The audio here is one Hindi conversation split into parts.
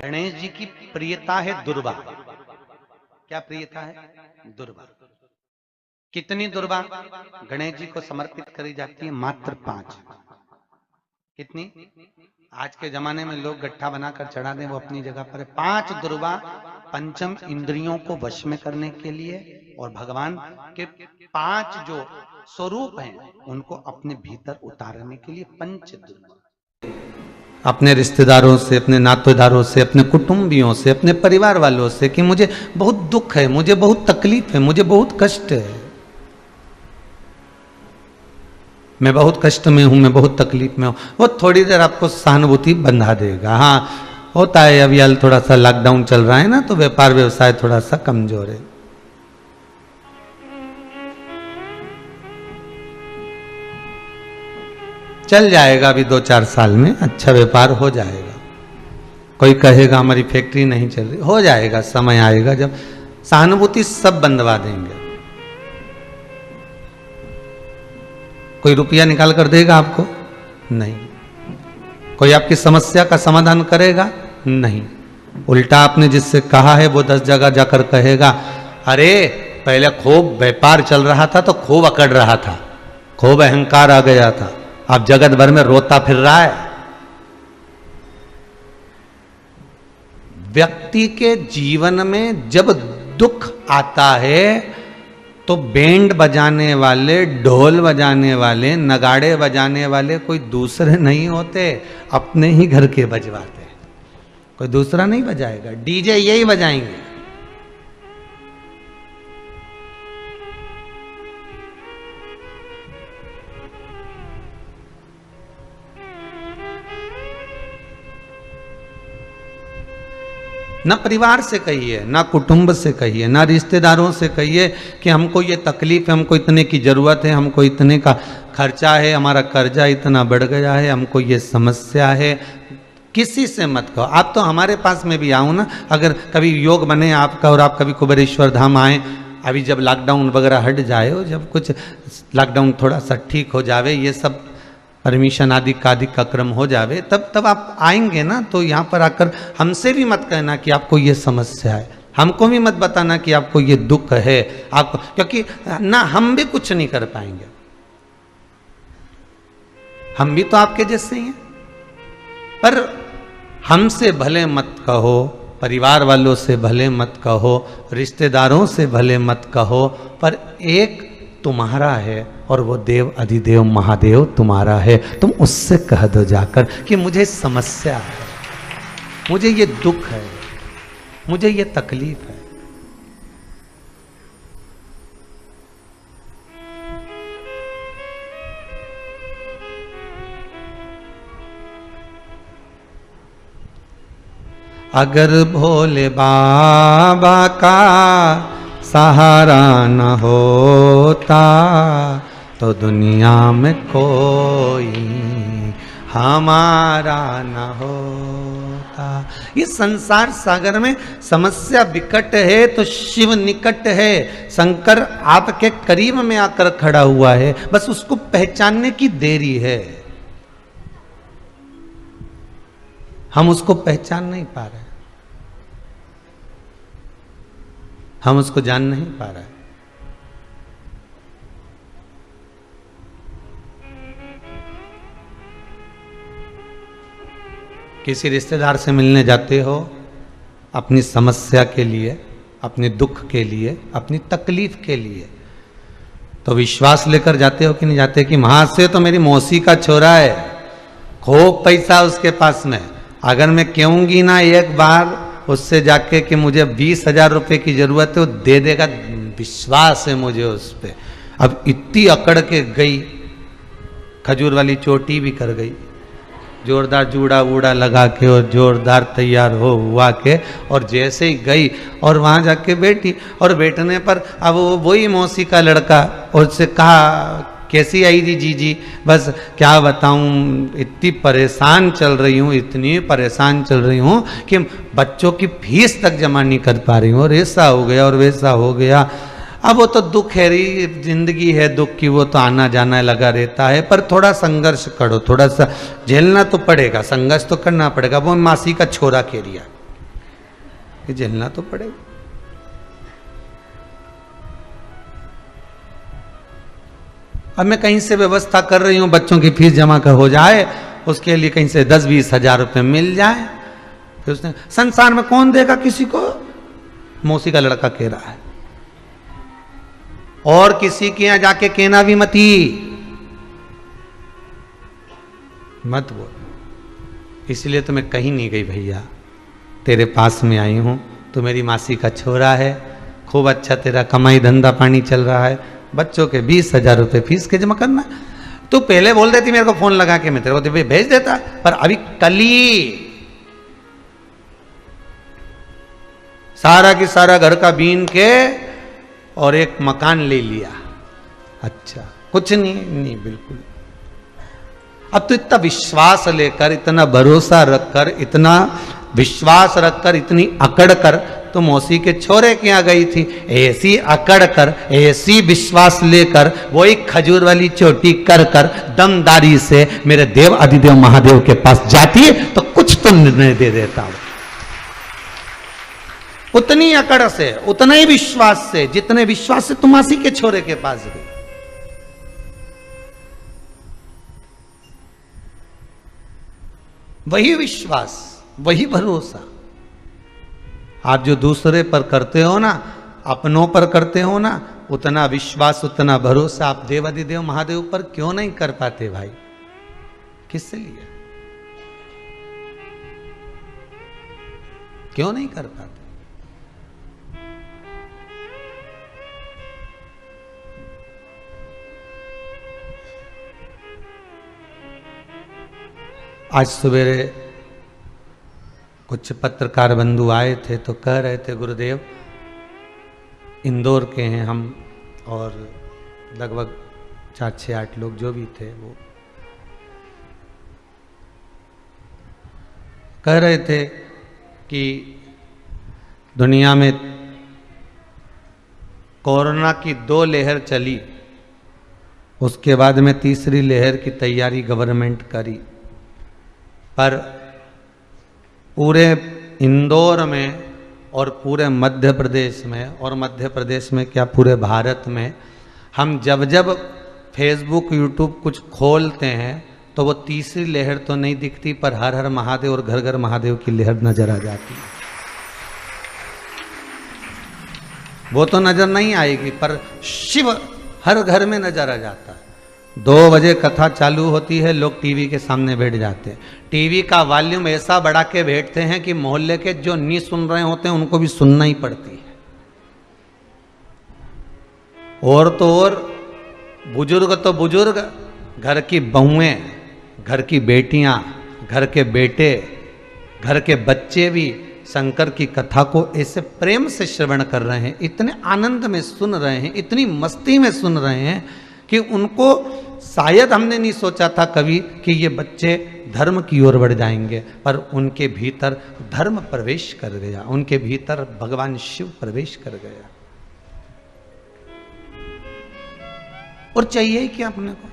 गणेश जी की प्रियता है दुर्वा। क्या प्रियता है? दुर्वा। कितनी दुर्वा गणेश जी को समर्पित करी जाती है? मात्र 5। कितनी? आज के जमाने में लोग गट्ठा बनाकर चढ़ा दें, वो अपनी जगह पर है। 5 दुर्वा पंचम इंद्रियों को वश में करने के लिए और भगवान के 5 जो स्वरूप हैं उनको अपने भीतर उतारने के लिए 5 दुर्वा। अपने रिश्तेदारों से, अपने नातेदारों से, अपने कुटुंबियों से, अपने परिवार वालों से कि मुझे बहुत दुख है, मुझे बहुत तकलीफ है, मुझे बहुत कष्ट है, मैं बहुत कष्ट में हूं, मैं बहुत तकलीफ में हूं। वो थोड़ी देर आपको सहानुभूति बंधा देगा। हाँ होता है, अभी हाल थोड़ा सा लॉकडाउन चल रहा है ना, तो व्यापार व्यवसाय थोड़ा सा कमजोर है। चल जाएगा, अभी 2-4 साल में अच्छा व्यापार हो जाएगा। कोई कहेगा हमारी फैक्ट्री नहीं चल रही, हो जाएगा, समय आएगा जब सहानुभूति सब बंधवा देंगे। कोई रुपया निकाल कर देगा आपको? नहीं। कोई आपकी समस्या का समाधान करेगा? नहीं। उल्टा आपने जिससे कहा है वो 10 जगह जाकर कहेगा, अरे पहले खूब व्यापार चल रहा था तो खूब अकड़ रहा था, खूब अहंकार आ गया था, अब जगत भर में रोता फिर रहा है। व्यक्ति के जीवन में जब दुख आता है तो बैंड बजाने वाले, ढोल बजाने वाले, नगाड़े बजाने वाले कोई दूसरे नहीं होते, अपने ही घर के बजवाते। कोई दूसरा नहीं बजाएगा, डीजे यही बजाएंगे। ना परिवार से कहिए, ना कुटुंब से कहिए, ना रिश्तेदारों से कहिए कि हमको ये तकलीफ है, हमको इतने की जरूरत है, हमको इतने का खर्चा है, हमारा कर्जा इतना बढ़ गया है, हमको ये समस्या है। किसी से मत कहो। आप तो हमारे पास में भी आओ ना, अगर कभी योग बने आपका और आप कभी कुबेरेश्वर धाम आए, अभी जब लॉकडाउन वगैरह हट जाए, जब कुछ लॉकडाउन थोड़ा सा ठीक हो जावे, ये सब परमिशन आदि का क्रम हो जावे, तब आप आएंगे ना, तो यहाँ पर आकर हमसे भी मत कहना कि आपको ये समस्या है, हमको भी मत बताना कि आपको ये दुख है आपको, क्योंकि ना हम भी कुछ नहीं कर पाएंगे, हम भी तो आपके जैसे ही हैं। पर हमसे भले मत कहो, परिवार वालों से भले मत कहो, रिश्तेदारों से भले मत कहो, पर एक तुम्हारा है और वो देव अधिदेव महादेव तुम्हारा है। तुम उससे कह दो जाकर कि मुझे समस्या है, मुझे ये दुख है, मुझे ये तकलीफ है। अगर भोले बाबा का सहारा न होता तो दुनिया में कोई हमारा न होता। इस संसार सागर में समस्या विकट है तो शिव निकट है। शंकर आपके करीब में आकर खड़ा हुआ है, बस उसको पहचानने की देरी है। हम उसको पहचान नहीं पा रहे, हम उसको जान नहीं पा रहे। किसी रिश्तेदार से मिलने जाते हो अपनी समस्या के लिए, अपने दुख के लिए, अपनी तकलीफ के लिए, तो विश्वास लेकर जाते हो कि नहीं जाते कि वहां से तो मेरी मौसी का छोरा है, खूब पैसा उसके पास में, अगर मैं कहूंगी ना एक बार उससे जाके कि मुझे 20,000 रुपए की जरूरत है, वो दे देगा, विश्वास है मुझे उस पर। अब इतनी अकड़ के गई, खजूर वाली चोटी भी कर गई, जोरदार जूड़ा वूड़ा लगा के और जोरदार तैयार हो हुआ के, और जैसे ही गई और वहां जाके बैठी, और बैठने पर अब वो वही मौसी का लड़का, और उससे कहा कैसी आई जी जीजी, बस क्या बताऊं, इतनी परेशान चल रही हूँ, इतनी परेशान चल रही हूँ कि बच्चों की फीस तक जमा नहीं कर पा रही हूँ, और ऐसा हो गया और वैसा हो गया। अब वो तो दुख है, जिंदगी है दुख की, वो तो आना जाना लगा रहता है, पर थोड़ा संघर्ष करो, थोड़ा सा झेलना तो पड़ेगा, संघर्ष तो करना पड़ेगा। वो मासी का छोरा कह रिया, कि झेलना तो पड़ेगा। अब मैं कहीं से व्यवस्था कर रही हूं बच्चों की फीस जमा कर हो जाए, उसके लिए कहीं से 10-20 हजार रुपए मिल जाए, फिर उसने संसार में कौन देगा किसी को, मौसी का लड़का कह रहा है, और किसी के यहां जाके कहना भी मत बोल। इसलिए तो मैं कहीं नहीं गई भैया, तेरे पास में आई हूं। तू मेरी मासी का छोरा है, खूब अच्छा तेरा कमाई धंधा पानी चल रहा है, बच्चों के 20,000 रुपए फीस के जमा करना। तू पहले बोल देती मेरे को फोन लगा के, मैं तेरे को भेज देता, पर अभी कली सारा की सारा घर का बीन के और एक मकान ले लिया। अच्छा कुछ नहीं बिल्कुल। अब तो इतना विश्वास लेकर, इतना भरोसा रखकर, इतना विश्वास रखकर, इतनी अकड़ कर तो मौसी के छोरे के यहाँ गई थी। ऐसी अकड़ कर, ऐसी विश्वास लेकर, वो एक खजूर वाली चोटी कर कर दमदारी से मेरे देव अधिदेव महादेव के पास जाती है तो कुछ तो निर्णय दे देता हूं। उतनी अकड़ से, उतना ही विश्वास से, जितने विश्वास से तुम मासी के छोरे के पास गई। वही विश्वास, वही भरोसा आप जो दूसरे पर करते हो ना, अपनों पर करते हो ना, उतना विश्वास, उतना भरोसा आप देवाधिदेव महादेव पर क्यों नहीं कर पाते भाई? किससे लिए क्यों नहीं कर पाते? आज सवेरे कुछ पत्रकार बंधु आए थे तो कह रहे थे गुरुदेव इंदौर के हैं हम, और लगभग 4-6-8 लोग जो भी थे वो कह रहे थे कि दुनिया में कोरोना की 2 लहर चली, उसके बाद में तीसरी लहर की तैयारी गवर्नमेंट करी, पर पूरे इंदौर में और पूरे मध्य प्रदेश में, और मध्य प्रदेश में क्या पूरे भारत में, हम जब जब फेसबुक यूट्यूब कुछ खोलते हैं तो वो तीसरी लहर तो नहीं दिखती, पर हर हर महादेव और घर घर महादेव की लहर नजर आ जाती है। वो तो नजर नहीं आएगी, पर शिव हर घर में नजर आ जाता है। 2 बजे कथा चालू होती है, लोग टीवी के सामने बैठ जाते हैं, टीवी का वॉल्यूम ऐसा बढ़ा के बैठते हैं कि मोहल्ले के जो नहीं सुन रहे होते हैं उनको भी सुनना ही पड़ती है। और तो और बुजुर्ग तो बुजुर्ग, घर की बहुएं, घर की बेटियां, घर के बेटे, घर के बच्चे भी शंकर की कथा को ऐसे प्रेम से श्रवण कर रहे हैं, इतने आनंद में सुन रहे हैं, इतनी मस्ती में सुन रहे हैं कि उनको शायद हमने नहीं सोचा था कभी कि ये बच्चे धर्म की ओर बढ़ जाएंगे, पर उनके भीतर धर्म प्रवेश कर गया, उनके भीतर भगवान शिव प्रवेश कर गया। और चाहिए क्या अपने को?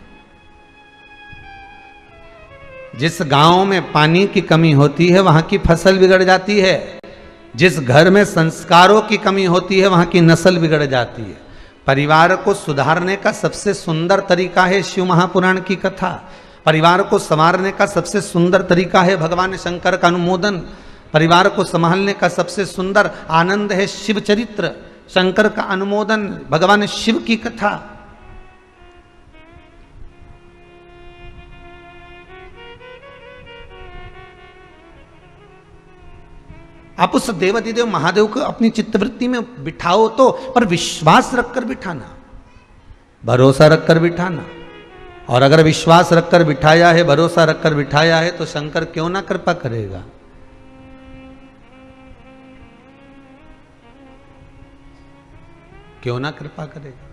जिस गांव में पानी की कमी होती है वहां की फसल बिगड़ जाती है, जिस घर में संस्कारों की कमी होती है वहां की नस्ल बिगड़ जाती है। परिवार को सुधारने का सबसे सुंदर तरीका है शिव महापुराण की कथा, परिवार को संवारने का सबसे सुंदर तरीका है भगवान शंकर का अनुमोदन, परिवार को संभालने का सबसे सुंदर आनंद है शिव चरित्र, शंकर का अनुमोदन, भगवान शिव की कथा। आप उस देवाधिदेव महादेव को अपनी चित्तवृत्ति में बिठाओ तो, पर विश्वास रखकर बिठाना, भरोसा रखकर बिठाना। और अगर विश्वास रखकर बिठाया है, भरोसा रखकर बिठाया है, तो शंकर क्यों ना कृपा करेगा? क्यों ना कृपा करेगा?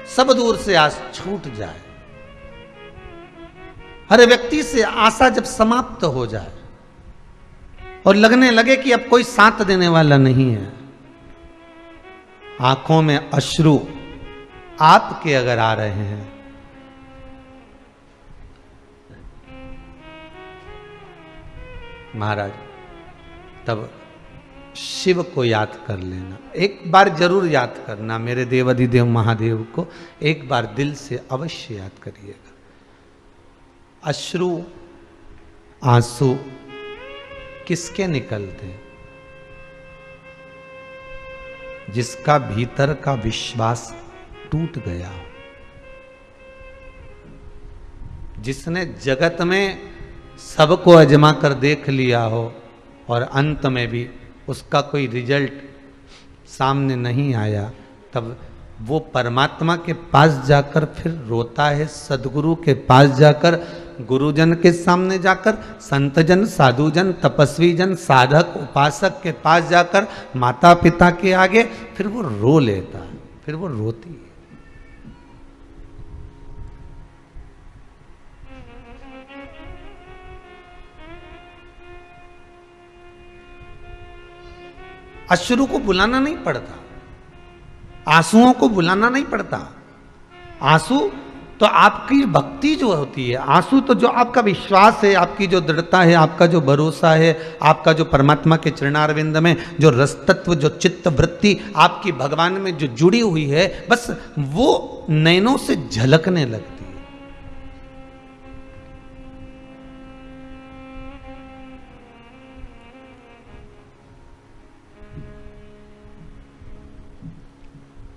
सब दूर से आस छूट जाए, हर व्यक्ति से आशा जब समाप्त हो जाए और लगने लगे कि अब कोई साथ देने वाला नहीं है, आंखों में अश्रु आपके अगर आ रहे हैं महाराज, तब शिव को याद कर लेना, एक बार जरूर याद करना, मेरे देवाधिदेव महादेव को एक बार दिल से अवश्य याद करिएगा। अश्रु आंसू किसके निकलते हैं? जिसका भीतर का विश्वास टूट गया हो, जिसने जगत में सबको अजमा कर देख लिया हो और अंत में भी उसका कोई रिजल्ट सामने नहीं आया, तब वो परमात्मा के पास जाकर फिर रोता है, सदगुरु के पास जाकर, गुरुजन के सामने जाकर, संतजन, साधुजन, तपस्वी जन, साधक, उपासक के पास जाकर, माता पिता के आगे फिर वो रो लेता है, फिर वो रोती है। अश्रु को बुलाना नहीं पड़ता, आंसुओं को बुलाना नहीं पड़ता। आंसू तो आपकी भक्ति जो होती है, आंसू तो जो आपका विश्वास है, आपकी जो दृढ़ता है, आपका जो भरोसा है, आपका जो परमात्मा के चरणारविंद में जो रस तत्व, जो चित्त वृत्ति आपकी भगवान में जो जुड़ी हुई है, बस वो नैनों से झलकने लगती है।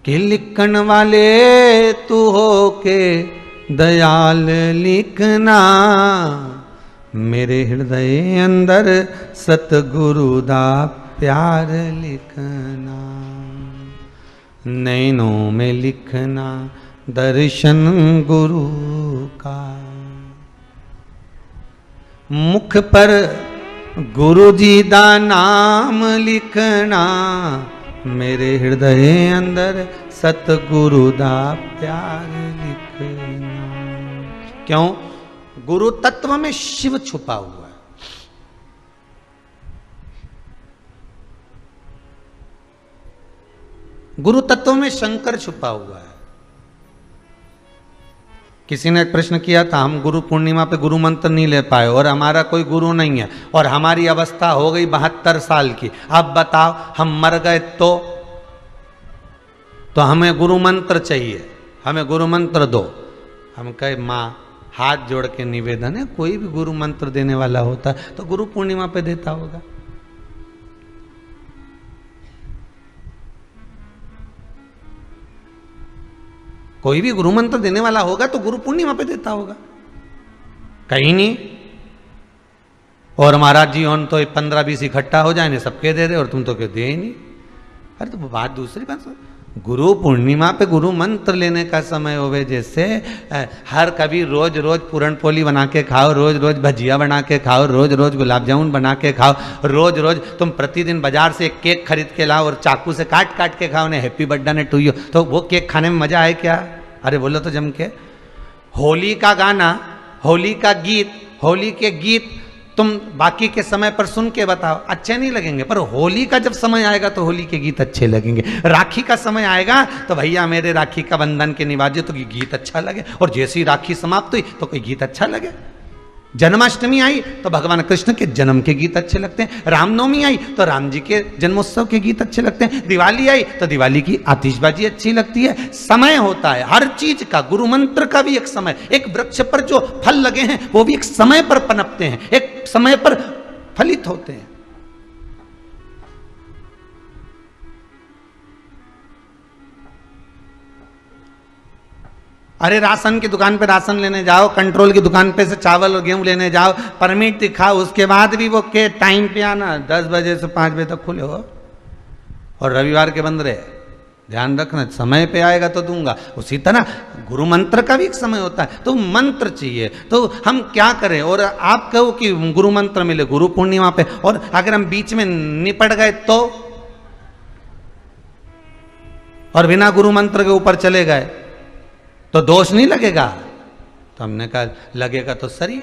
कि लिखन वाले तू हो के दयाल लिखना, मेरे हृदय अंदर सतगुरु दा प्यार लिखना, नैनों में लिखना दर्शन गुरु का, मुख पर गुरु जी दा नाम लिखना, मेरे हृदय अंदर सतगुरु दा प्यार लिखना। क्यों? गुरु तत्व में शिव छुपा हुआ है। गुरु तत्व में शंकर छुपा हुआ है। किसी ने एक प्रश्न किया था, हम गुरु पूर्णिमा पे गुरु मंत्र नहीं ले पाए और हमारा कोई गुरु नहीं है और हमारी अवस्था हो गई 72 साल की, अब बताओ हम मर गए तो हमें गुरु मंत्र चाहिए, हमें गुरु मंत्र दो। हम कहे माँ हाथ जोड़ के निवेदन है, कोई भी गुरु मंत्र देने वाला होता है तो गुरु पूर्णिमा पे देता होगा। कोई भी गुरु मंत्र देने वाला होगा तो गुरु पूर्णिमा पे देता होगा, कहीं नहीं। और महाराज जी हम तो 15-20 इकट्ठा हो जाए, सबके दे रहे और तुम तो क्यों दे ही नहीं। अरे तो बात दूसरी बात, गुरु पूर्णिमा पे गुरु मंत्र लेने का समय होवे, जैसे हर कभी रोज रोज पूरण पोली बना के खाओ, रोज रोज भजिया बना के खाओ, रोज रोज गुलाब जामुन बना के खाओ, रोज रोज तुम प्रतिदिन बाजार से एक केक खरीद के लाओ और चाकू से काट काट के खाओ, ने हैप्पी बर्थडे टू यू, तो वो केक खाने में मजा आए क्या? अरे बोलो तो जम के। होली का गाना, होली का गीत, होली के गीत तुम बाकी के समय पर सुन के बताओ, अच्छे नहीं लगेंगे, पर होली का जब समय आएगा तो होली के गीत अच्छे लगेंगे। राखी का समय आएगा तो भैया मेरे राखी का बंधन के निभाजे तो गीत अच्छा लगे, और जैसी राखी समाप्त हुई तो कोई गीत अच्छा लगे। जन्माष्टमी आई तो भगवान कृष्ण के जन्म के गीत अच्छे लगते हैं, रामनवमी आई तो राम जी के जन्मोत्सव के गीत अच्छे लगते हैं, दिवाली आई तो दिवाली की आतिशबाजी अच्छी लगती है। समय होता है हर चीज का, गुरु मंत्र का भी एक समय, एक वृक्ष पर जो फल लगे हैं वो भी एक समय पर पनपते हैं, एक समय पर फलित होते हैं। अरे राशन की दुकान पे राशन लेने जाओ, कंट्रोल की दुकान पे से चावल और गेहूं लेने जाओ, परमिट दिखाओ, उसके बाद भी वो के टाइम पे आना, 10 बजे से 5 बजे तक खुले हो और रविवार के बंद रहे। ध्यान रखना, समय पे आएगा तो दूंगा। उसी तरह गुरु मंत्र का भी एक समय होता है, तो मंत्र चाहिए। तो हम क्या करें? और आप कहो कि गुरु मंत्र मिले गुरु पूर्णिमा पे, और अगर हम बीच में निपट गए तो, और बिना गुरु मंत्र के ऊपर चले गए तो दोष नहीं लगेगा? तो हमने कहा लगेगा तो सही,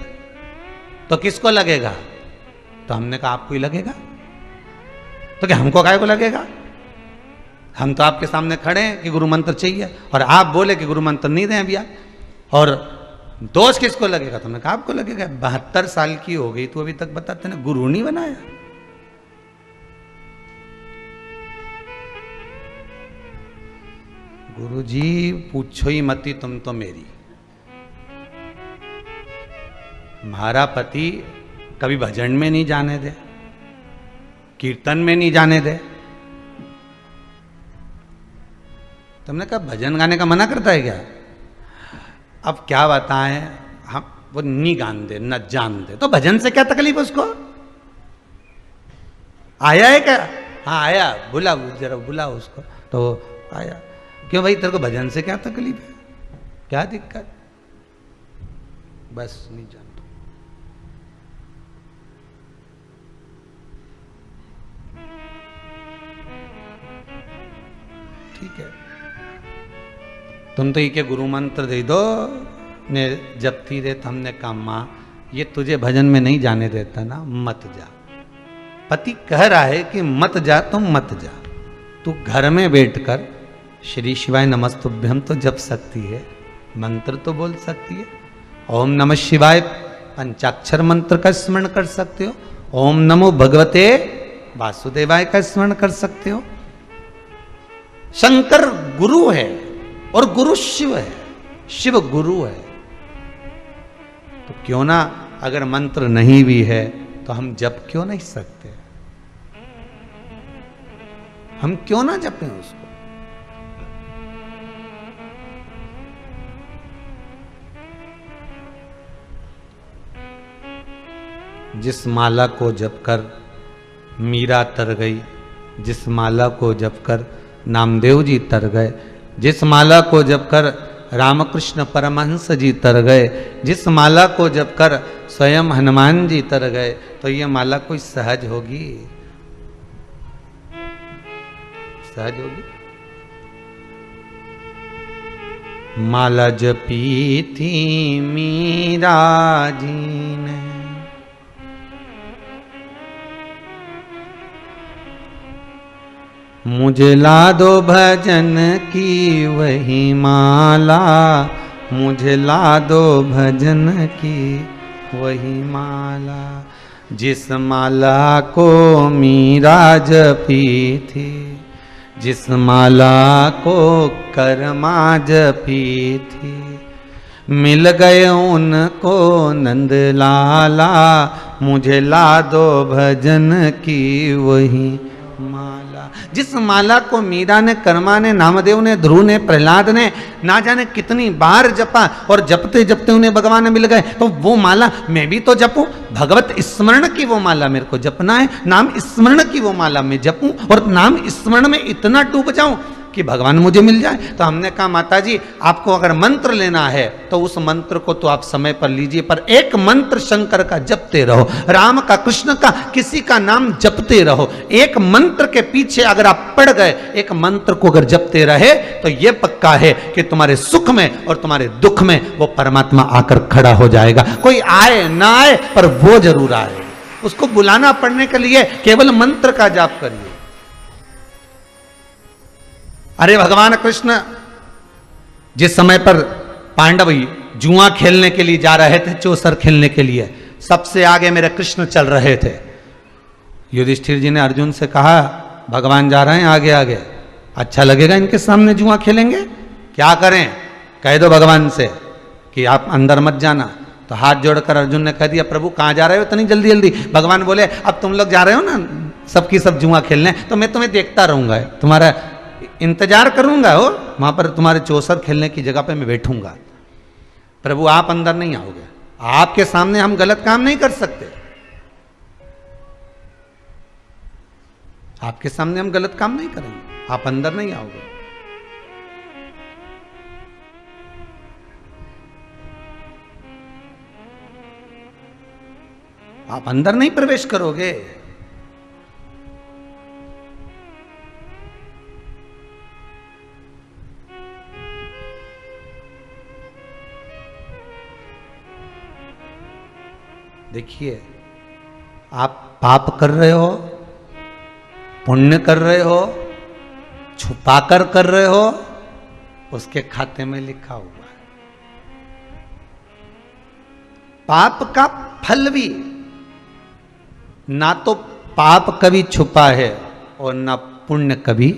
तो किसको लगेगा? तो हमने कहा आपको ही लगेगा। तो क्या हमको काहे को लगेगा? हम तो आपके सामने खड़े हैं कि गुरु मंत्र चाहिए और आप बोले कि गुरु मंत्र नहीं दें भैया, और दोष किसको लगेगा? तुमने कहा आपको लगेगा। 72 साल की हो गई तो अभी तक बताते ना गुरु नहीं बनाया। गुरुजी पूछो ही मती तुम तो मेरी। हमारा पति कभी भजन में नहीं जाने दे, कीर्तन में नहीं जाने दे। तुमने कहा भजन गाने का मना करता है क्या? अब क्या बताएं, हम वो नहीं गान दे न जान दे तो भजन से क्या तकलीफ उसको? आया है क्या? हाँ आया, बुला जरा बुला उसको। तो आया। क्यों भाई तेरे को भजन से क्या तकलीफ है, क्या दिक्कत? बस नहीं जानता। ठीक है, तुम तो ये के गुरु मंत्र दे दो ने जपती रे, हमने कहा मां ये तुझे भजन में नहीं जाने देता ना, मत जा। पति कह रहा है कि मत जा, तुम मत जा। तू घर में बैठकर श्री शिवाय नमस्तुभ्यम तो जप सकती है, मंत्र तो बोल सकती है। ओम नमः शिवाय पंचाक्षर मंत्र का स्मरण कर सकते हो। ओम नमो भगवते वासुदेवाय का स्मरण कर सकते हो। शंकर गुरु है और गुरु शिव है, शिव गुरु है। तो क्यों ना, अगर मंत्र नहीं भी है तो हम जप क्यों नहीं सकते? हम क्यों ना जपें उसको? जिस माला को जपकर मीरा तर गई, जिस माला को जपकर नामदेव जी तर गए, जिस माला को जपकर रामकृष्ण परमहंस जी तर गए, जिस माला को जपकर स्वयं हनुमान जी तर गए, तो ये माला कोई सहज होगी? सहज होगी? माला जपी थी मीरा जी ने, मुझे ला दो भजन की वही माला, मुझे ला दो भजन की वही माला। जिस माला को मीरा जपी थी, जिस माला को कर्मा जपी थी, मिल गए उनको नंद लाला, मुझे ला दो भजन की वही माला। जिस माला को मीरा ने, कर्मा ने, नामदेव ने, ध्रुव ने, प्रहलाद ने ना जाने कितनी बार जपा और जपते जपते उन्हें भगवान मिल गए, तो वो माला मैं भी तो जपूं। भगवत स्मरण की वो माला मेरे को जपना है, नाम स्मरण की वो माला मैं जपूं और नाम स्मरण में इतना डूब जाऊं कि भगवान मुझे मिल जाए। तो हमने कहा माता जी आपको अगर मंत्र लेना है तो उस मंत्र को तो आप समय पर लीजिए, पर एक मंत्र शंकर का जपते रहो, राम का, कृष्ण का, किसी का नाम जपते रहो। एक मंत्र के पीछे अगर आप पड़ गए, एक मंत्र को अगर जपते रहे तो यह पक्का है कि तुम्हारे सुख में और तुम्हारे दुख में वो परमात्मा आकर खड़ा हो जाएगा। कोई आए ना आए पर वो जरूर आए। उसको बुलाना पड़ने के लिए केवल मंत्र का जाप करिए। अरे भगवान कृष्ण जिस समय पर पांडव जुआ खेलने के लिए जा रहे थे, चौसर खेलने के लिए, सबसे आगे मेरे कृष्ण चल रहे थे। युधिष्ठिर जी ने अर्जुन से कहा भगवान जा रहे हैं आगे आगे, अच्छा लगेगा इनके सामने जुआ खेलेंगे? क्या करें? कह दो भगवान से कि आप अंदर मत जाना। तो हाथ जोड़कर अर्जुन ने कह दिया प्रभु कहां जा रहे हो इतनी जल्दी जल्दी? भगवान बोले अब तुम लोग जा रहे हो ना सबकी सब जुआ खेलने, तो मैं तुम्हें देखता रहूंगा, तुम्हारा इंतजार करूंगा, हो वहां पर तुम्हारे चौसर खेलने की जगह पे मैं बैठूंगा। प्रभु आप अंदर नहीं आओगे, आपके सामने हम गलत काम नहीं कर सकते, आपके सामने हम गलत काम नहीं करेंगे, आप अंदर नहीं आओगे। आप अंदर नहीं प्रवेश करोगे। देखिए आप पाप कर रहे हो, पुण्य कर रहे हो, छुपाकर कर रहे हो, उसके खाते में लिखा हुआ है। पाप का फल भी, ना तो पाप कभी छुपा है और ना पुण्य कभी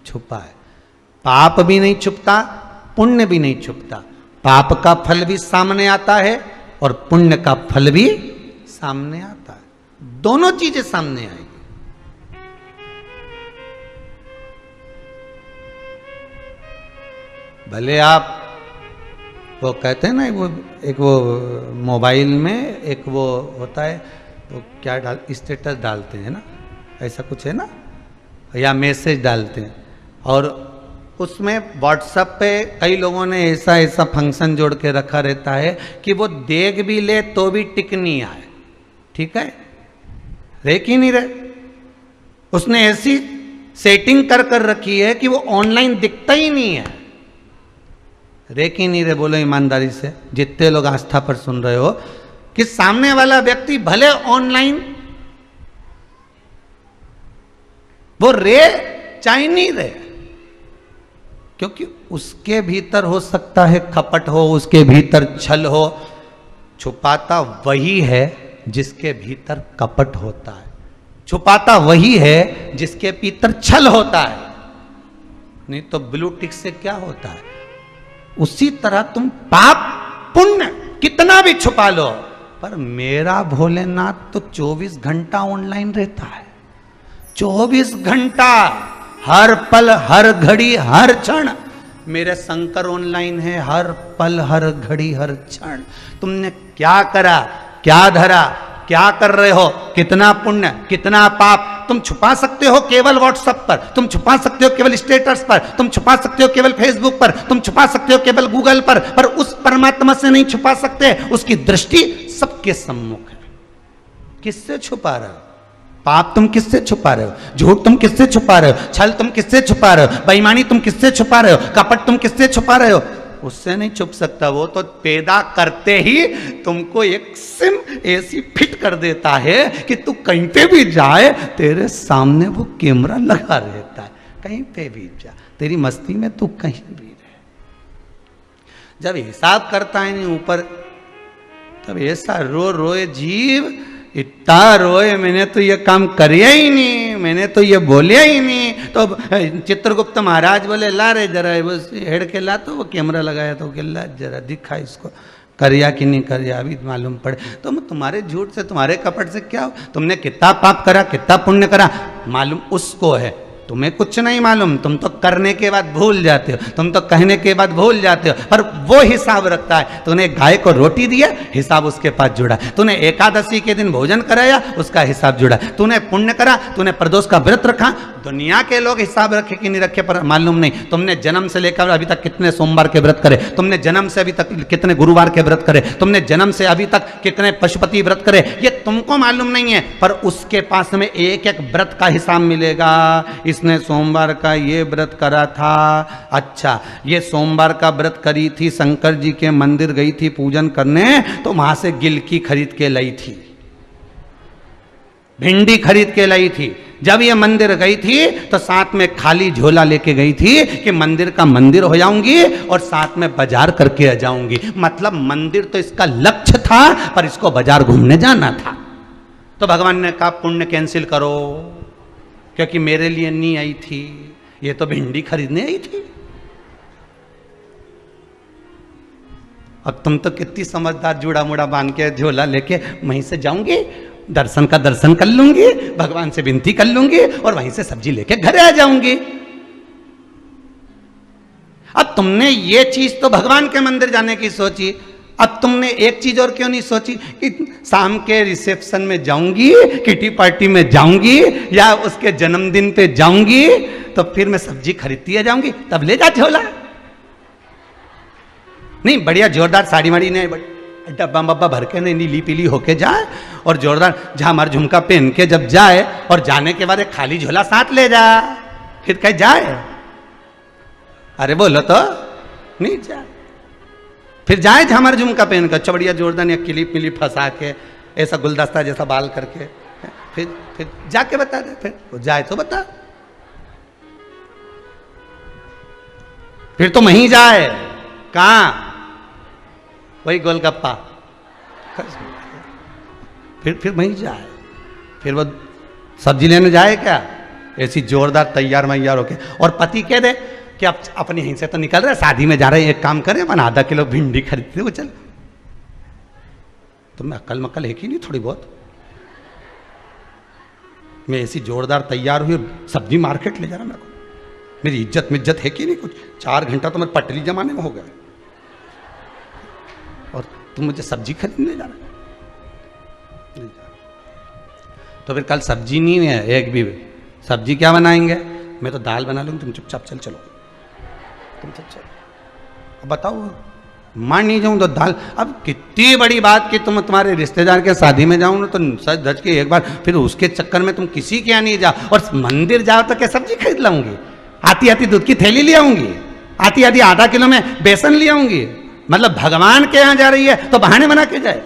छुपा है। पाप भी नहीं छुपता, पुण्य भी नहीं छुपता। पाप का फल भी सामने आता है और पुण्य का फल भी सामने आता है। दोनों चीजें सामने आएगी। भले आप वो कहते हैं ना, वो मोबाइल में एक वो होता है, वो क्या स्टेटस डालते हैं ना, ऐसा कुछ है ना, या मैसेज डालते हैं, और उसमें व्हाट्सएप पे कई लोगों ने ऐसा ऐसा फंक्शन जोड़ के रखा रहता है कि वो देख भी ले तो भी टिक नहीं आए। ठीक है, देख ही नहीं रहे। उसने ऐसी सेटिंग कर रखी है कि वो ऑनलाइन दिखता ही नहीं है। देख ही नहीं रहे। बोलो ईमानदारी से, जितने लोग आस्था पर सुन रहे हो, कि सामने वाला व्यक्ति भले ऑनलाइन वो चाहे नहीं रहे, क्योंकि उसके भीतर हो सकता है कपट हो, उसके भीतर छल हो। छुपाता वही है जिसके भीतर कपट होता है, छुपाता वही है जिसके भीतर छल होता है। नहीं तो ब्लू टिक से क्या होता है? उसी तरह तुम पाप पुण्य कितना भी छुपा लो, पर मेरा भोलेनाथ तो 24 घंटा ऑनलाइन रहता है। 24 घंटा, हर पल, हर घड़ी, हर क्षण मेरे शंकर ऑनलाइन है। हर पल, हर घड़ी, हर क्षण। तुमने क्या करा, क्या धरा, क्या कर रहे हो, कितना पुण्य, कितना पाप, तुम छुपा सकते हो केवल व्हाट्सएप पर, तुम छुपा सकते हो केवल स्टेटस पर, तुम छुपा सकते हो केवल फेसबुक पर, तुम छुपा सकते हो केवल गूगल पर उस परमात्मा से नहीं छुपा सकते। उसकी दृष्टि सबके सम्मुख है। किससे छुपा रहे हो? पाप तुम किससे छुपा रहे हो? झूठ तुम किससे छुपा रहे हो? छल तुम किससे छुपा रहे हो? बेईमानी तुम किससे छुपा रहे हो? कपट तुम किससे छुपा रहे हो? उससे नहीं छुप सकता। वो तो पैदा करते ही तुमको एक सिम ऐसी फिट कर देता है कि तू कहीं पे भी जाए तेरे सामने वो कैमरा लगा रहता है। कहीं पे भी जा, तेरी मस्ती में तू कहीं भी रहे। जब हिसाब करता है नहीं ऊपर, तब ऐसा रोए जीव, इतना रोए, मैंने तो ये काम करिया ही नहीं, मैंने तो ये बोलिया ही नहीं। तो चित्रगुप्त महाराज बोले, ला रे जरा बस हेड के ला, तो वो कैमरा लगाया तो ला जरा दिखा इसको, करिया कि नहीं करिया अभी मालूम पड़े। तो तुम्हारे झूठ से, तुम्हारे कपट से क्या हो? तुमने कितना पाप करा, कितना पुण्य करा, मालूम उसको है, तुम्हें कुछ नहीं मालूम। तुम तो करने के बाद भूल जाते हो, तुम तो कहने के बाद भूल जाते हो, पर वो हिसाब रखता है। तूने गाय को रोटी दिया, हिसाब उसके पास जुड़ा। तूने एकादशी के दिन भोजन कराया, उसका हिसाब जुड़ा। तूने पुण्य करा, तूने प्रदोष का व्रत रखा, दुनिया के लोग हिसाब रखे कि नहीं रखे पर मालूम नहीं। तुमने जन्म से लेकर अभी तक कितने सोमवार के व्रत करे, तुमने जन्म से अभी तक कितने गुरुवार के व्रत करे, तुमने जन्म से अभी तक कितने पशुपति व्रत करे, ये तुमको मालूम नहीं है। पर उसके पास में एक एक व्रत का हिसाब मिलेगा। इसने सोमवार का ये व्रत करा था, अच्छा ये सोमवार का व्रत करी थी, शंकर जी के मंदिर गई थी पूजन करने, तो वहां से गिलकी खरीद के लाई थी, भिंडी खरीद के लाई थी। जब ये मंदिर गई थी तो साथ में खाली झोला लेके गई थी कि मंदिर का मंदिर हो जाऊंगी और साथ में बाजार करके आ जाऊंगी। मतलब मंदिर तो इसका लक्ष्य था, पर इसको बाजार घूमने जाना था। तो भगवान ने कहा पुण्य कैंसिल करो, क्योंकि मेरे लिए नहीं आई थी, ये तो भिंडी खरीदने आई थी। अब तुम तो कितनी समझदार, जूड़ा मुड़ा बांध के झोला लेके वहीं से जाऊंगी, दर्शन का दर्शन कर लूंगी, भगवान से विनती कर लूंगी और वहीं से सब्जी लेके घर आ जाऊंगी। अब तुमने ये चीज तो भगवान के मंदिर जाने की सोची, अब तुमने एक चीज और क्यों नहीं सोची कि शाम के रिसेप्शन में जाऊंगी, किटी पार्टी में जाऊंगी, या उसके जन्मदिन पे जाऊंगी, तो फिर मैं सब्जी खरीदती है जाऊंगी, तब ले जा झोला। नहीं, बढ़िया जोरदार साड़ी वाड़ी ने डब्बा बब्बा भर के नहीं, नीली पीली होके जाए और जोरदार झामर झुमका पहन के जब जाए, और जाने के बाद एक खाली झोला साथ ले जा, फिर कहीं जाए। अरे बोलो तो नहीं जाए, फिर जाए झामर झुमका पहन कर, चबड़िया जोरदार या क्लिप मिली फंसा के, ऐसा गुलदस्ता जैसा बाल करके, फिर जाके बता दे, फिर वो जाए तो बता, फिर तो वहीं जाए। कहां? वही गोलगप्पा फिर वहीं जाए, फिर वो सब्जी लेने जाए क्या, ऐसी जोरदार तैयार मैयार होके, और पति कह दे कि अब अपने यहीं से तो निकल रहे, शादी में जा रहे हैं, एक काम करें अपन आधा किलो भिंडी खरीदते वो चल। तुम्हें अक्ल मक्ल है कि नहीं थोड़ी बहुत? मैं ऐसी जोरदार तैयार हुई, सब्जी मार्केट ले जा रहा मेरे को, मेरी इज्जत है कि नहीं कुछ? 4 घंटा तो मेरे पटरी जमाने में हो गया, और तुम मुझे सब्जी खरीदने जा रहे? तो फिर कल सब्जी नहीं है, एक भी सब्जी क्या बनाएंगे? मैं तो दाल बना लूँगी, तुम चुपचाप चलो, तुम चलो। अब बताओ, मान नहीं जाऊँ तो दाल। अब कितनी बड़ी बात कि तुम तुम्हारे रिश्तेदार के शादी में जाऊँ ना तो सच धज के एक बार, फिर उसके चक्कर में तुम किसी के यहाँ नहीं जाओ, और मंदिर जाओ तो क्या सब्जी खरीद लाऊंगी? आती आती दूध की थैली ले आऊंगी, आती आती आधा किलो में बेसन ले आऊंगी। मतलब भगवान के यहाँ जा रही है तो बहाने बना के जाए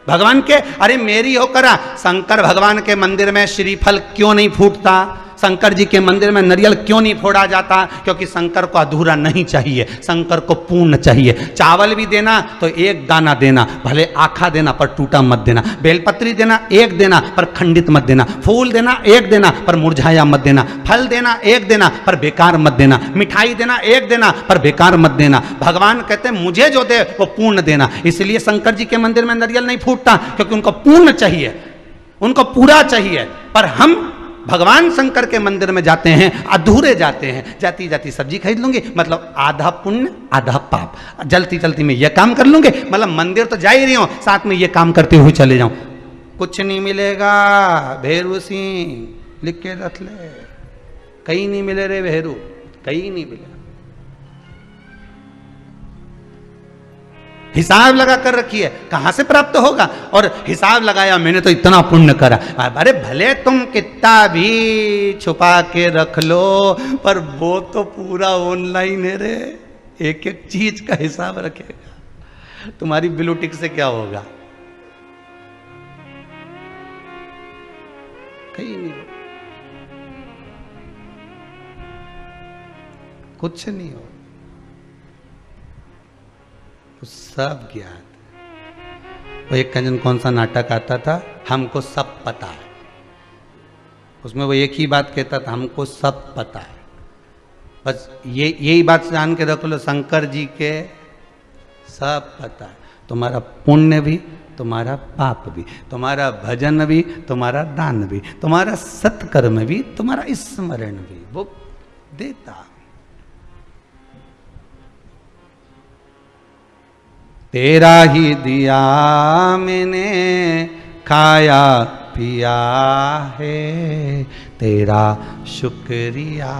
भगवान के। अरे मेरी हो करा, शंकर भगवान के मंदिर में श्रीफल क्यों नहीं फूटता? शंकर जी के मंदिर में नारियल क्यों नहीं फोड़ा जाता? क्योंकि शंकर को अधूरा नहीं चाहिए, शंकर को पूर्ण चाहिए। चावल भी देना तो एक दाना देना, भले आखा देना पर टूटा मत देना। बेलपत्री देना एक देना पर खंडित मत देना। फूल देना एक देना पर मुरझाया मत देना। फल देना एक देना पर बेकार मत देना। मिठाई देना एक देना पर बेकार मत देना। भगवान कहते हैं मुझे जो दे वो पूर्ण देना। इसलिए शंकर जी के मंदिर में नारियल नहीं फूटता, क्योंकि उनको पूर्ण चाहिए, उनको पूरा चाहिए। पर हम भगवान शंकर के मंदिर में जाते हैं, अधूरे जाते हैं। जाती जाती सब्जी खरीद लूंगी, मतलब आधा पुण्य आधा पाप। जल्दी जल्दी में यह काम कर लूंगी, मतलब मंदिर तो जा ही रही हूं, साथ में यह काम करते हुए चले जाऊं। कुछ नहीं मिलेगा भेरू सिंह, लिख के रख ले। कहीं नहीं मिले रे भेरू, कहीं नहीं मिले। हिसाब लगा कर रखी है, कहां से प्राप्त होगा? और हिसाब लगाया मैंने तो इतना पुण्य करा। अरे भले तुम कितना भी छुपा के रख लो, पर वो तो पूरा ऑनलाइन है रे, एक एक चीज का हिसाब रखेगा। तुम्हारी ब्लू टिक से क्या होगा? कहीं नहीं, कुछ नहीं हो, सब ज्ञात। वो एक कंजन कौन सा नाटक आता था, हमको सब पता है। उसमें वो एक ही बात कहता था, हमको सब पता है। बस यही बात जान के रख लो, शंकर जी के सब पता है। तुम्हारा पुण्य भी, तुम्हारा पाप भी, तुम्हारा भजन भी, तुम्हारा दान भी, तुम्हारा सत्कर्म भी, तुम्हारा स्मरण भी, वो देता। तेरा ही दिया मैंने खाया पिया है, तेरा शुक्रिया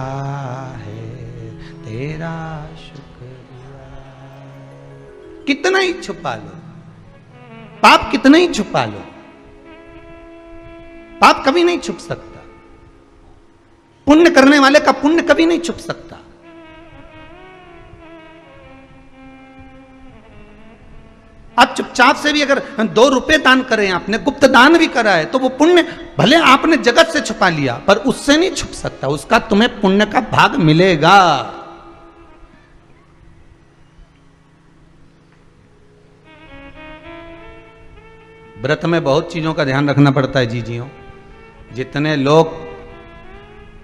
है, तेरा शुक्रिया। कितना ही छुपा लो पाप, कितना ही छुपा लो, पाप कभी नहीं छुप सकता। पुण्य करने वाले का पुण्य कभी नहीं छुप सकता। आप चुपचाप से भी अगर 2 रुपए दान करें, आपने गुप्त दान भी करा है, तो वो पुण्य भले आपने जगत से छुपा लिया, पर उससे नहीं छुप सकता, उसका तुम्हें पुण्य का भाग मिलेगा। व्रत में बहुत चीजों का ध्यान रखना पड़ता है जीजियों। जितने लोग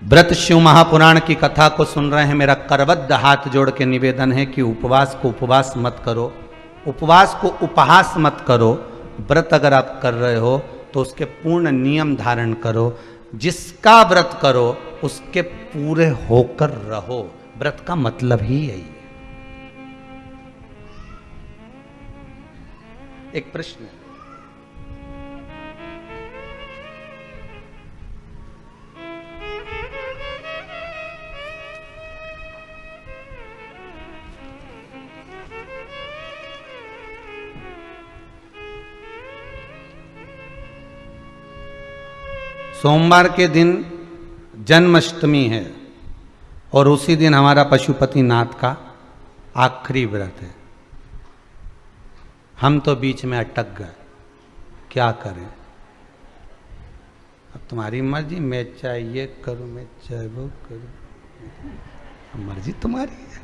व्रत शिव महापुराण की कथा को सुन रहे हैं, मेरा करबद्ध हाथ जोड़ के निवेदन है कि उपवास को उपवास मत करो, उपवास को उपहास मत करो। व्रत अगर आप कर रहे हो तो उसके पूर्ण नियम धारण करो। जिसका व्रत करो उसके पूरे होकर रहो। व्रत का मतलब ही यही है। एक प्रश्न है, सोमवार के दिन जन्माष्टमी है और उसी दिन हमारा पशुपतिनाथ का आखिरी व्रत है। हम तो बीच में अटक गए, क्या करें? अब तुम्हारी मर्जी, मैं चाहे ये करूं, मैं चाहे वो करूं, मर्जी तुम्हारी है।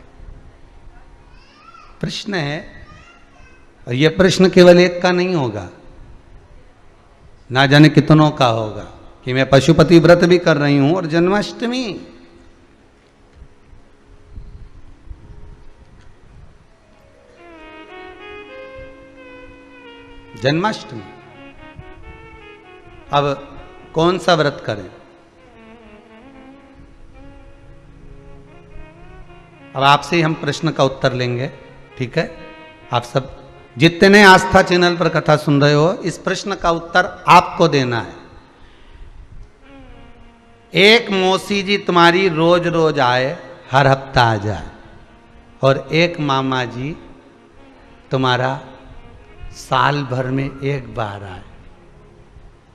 प्रश्न है, और यह प्रश्न केवल एक का नहीं होगा, ना जाने कितनों का होगा कि मैं पशुपति व्रत भी कर रही हूं और जन्माष्टमी। जन्माष्टमी, अब कौन सा व्रत करें? अब आपसे ही हम प्रश्न का उत्तर लेंगे, ठीक है? आप सब जितने आस्था चैनल पर कथा सुन रहे हो, इस प्रश्न का उत्तर आपको देना है। एक मौसी जी तुम्हारी रोज रोज आए, हर हफ्ता आ जाए, और एक मामा जी तुम्हारा साल भर में एक बार आए।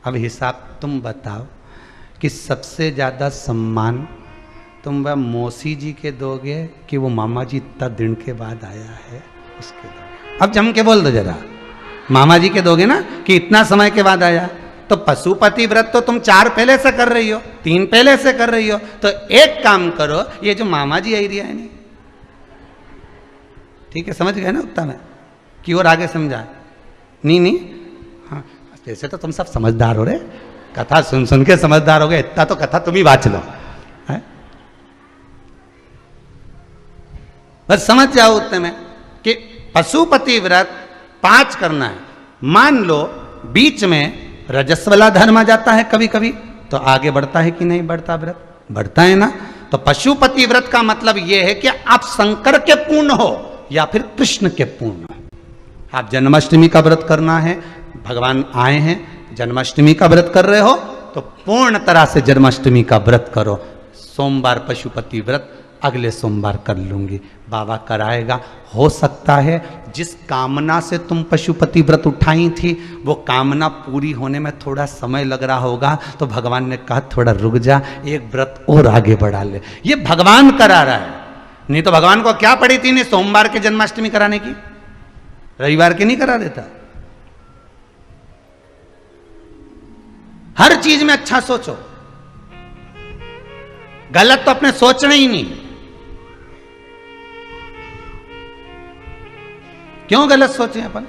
अब हिसाब तुम बताओ कि सबसे ज्यादा सम्मान तुम वह मौसी जी के दोगे कि वो मामा जी इतना दिन के बाद आया है उसके दोगे? अब जम के बोल दो जरा, मामा जी के दोगे ना कि इतना समय के बाद आया। तो पशुपति व्रत तो तुम 4 पहले से कर रही हो, 3 पहले से कर रही हो, तो एक काम करो, ये जो मामा जी आई दिया है नहीं, ठीक है, समझ गए ना उत्तर में कि और आगे समझा नहीं। हाँ, जैसे तो तुम सब समझदार हो रहे, कथा सुन सुन के समझदार हो गए, इतना तो कथा तुम ही बाँच लो है? बस समझ जाओ उत्तर में कि पशुपति व्रत 5 करना है। मान लो बीच में रजस वाला धर्म आ जाता है कभी कभी, तो आगे बढ़ता है कि नहीं बढ़ता? व्रत बढ़ता है ना। तो पशुपति व्रत का मतलब यह है कि आप शंकर के पूर्ण हो या फिर कृष्ण के पूर्ण हो। आप जन्माष्टमी का व्रत करना है, भगवान आए हैं, जन्माष्टमी का व्रत कर रहे हो तो पूर्ण तरह से जन्माष्टमी का व्रत करो। सोमवार पशुपति व्रत अगले सोमवार कर लूंगी, बाबा कराएगा। हो सकता है जिस कामना से तुम पशुपति व्रत उठाई थी वो कामना पूरी होने में थोड़ा समय लग रहा होगा, तो भगवान ने कहा थोड़ा रुक जा, एक व्रत और आगे बढ़ा ले। ये भगवान करा रहा है, नहीं तो भगवान को क्या पड़ी थी ने सोमवार के जन्माष्टमी कराने की, रविवार के नहीं करा देता। हर चीज में अच्छा सोचो, गलत तो अपने सोचना ही नहीं। क्यों गलत सोचें अपन?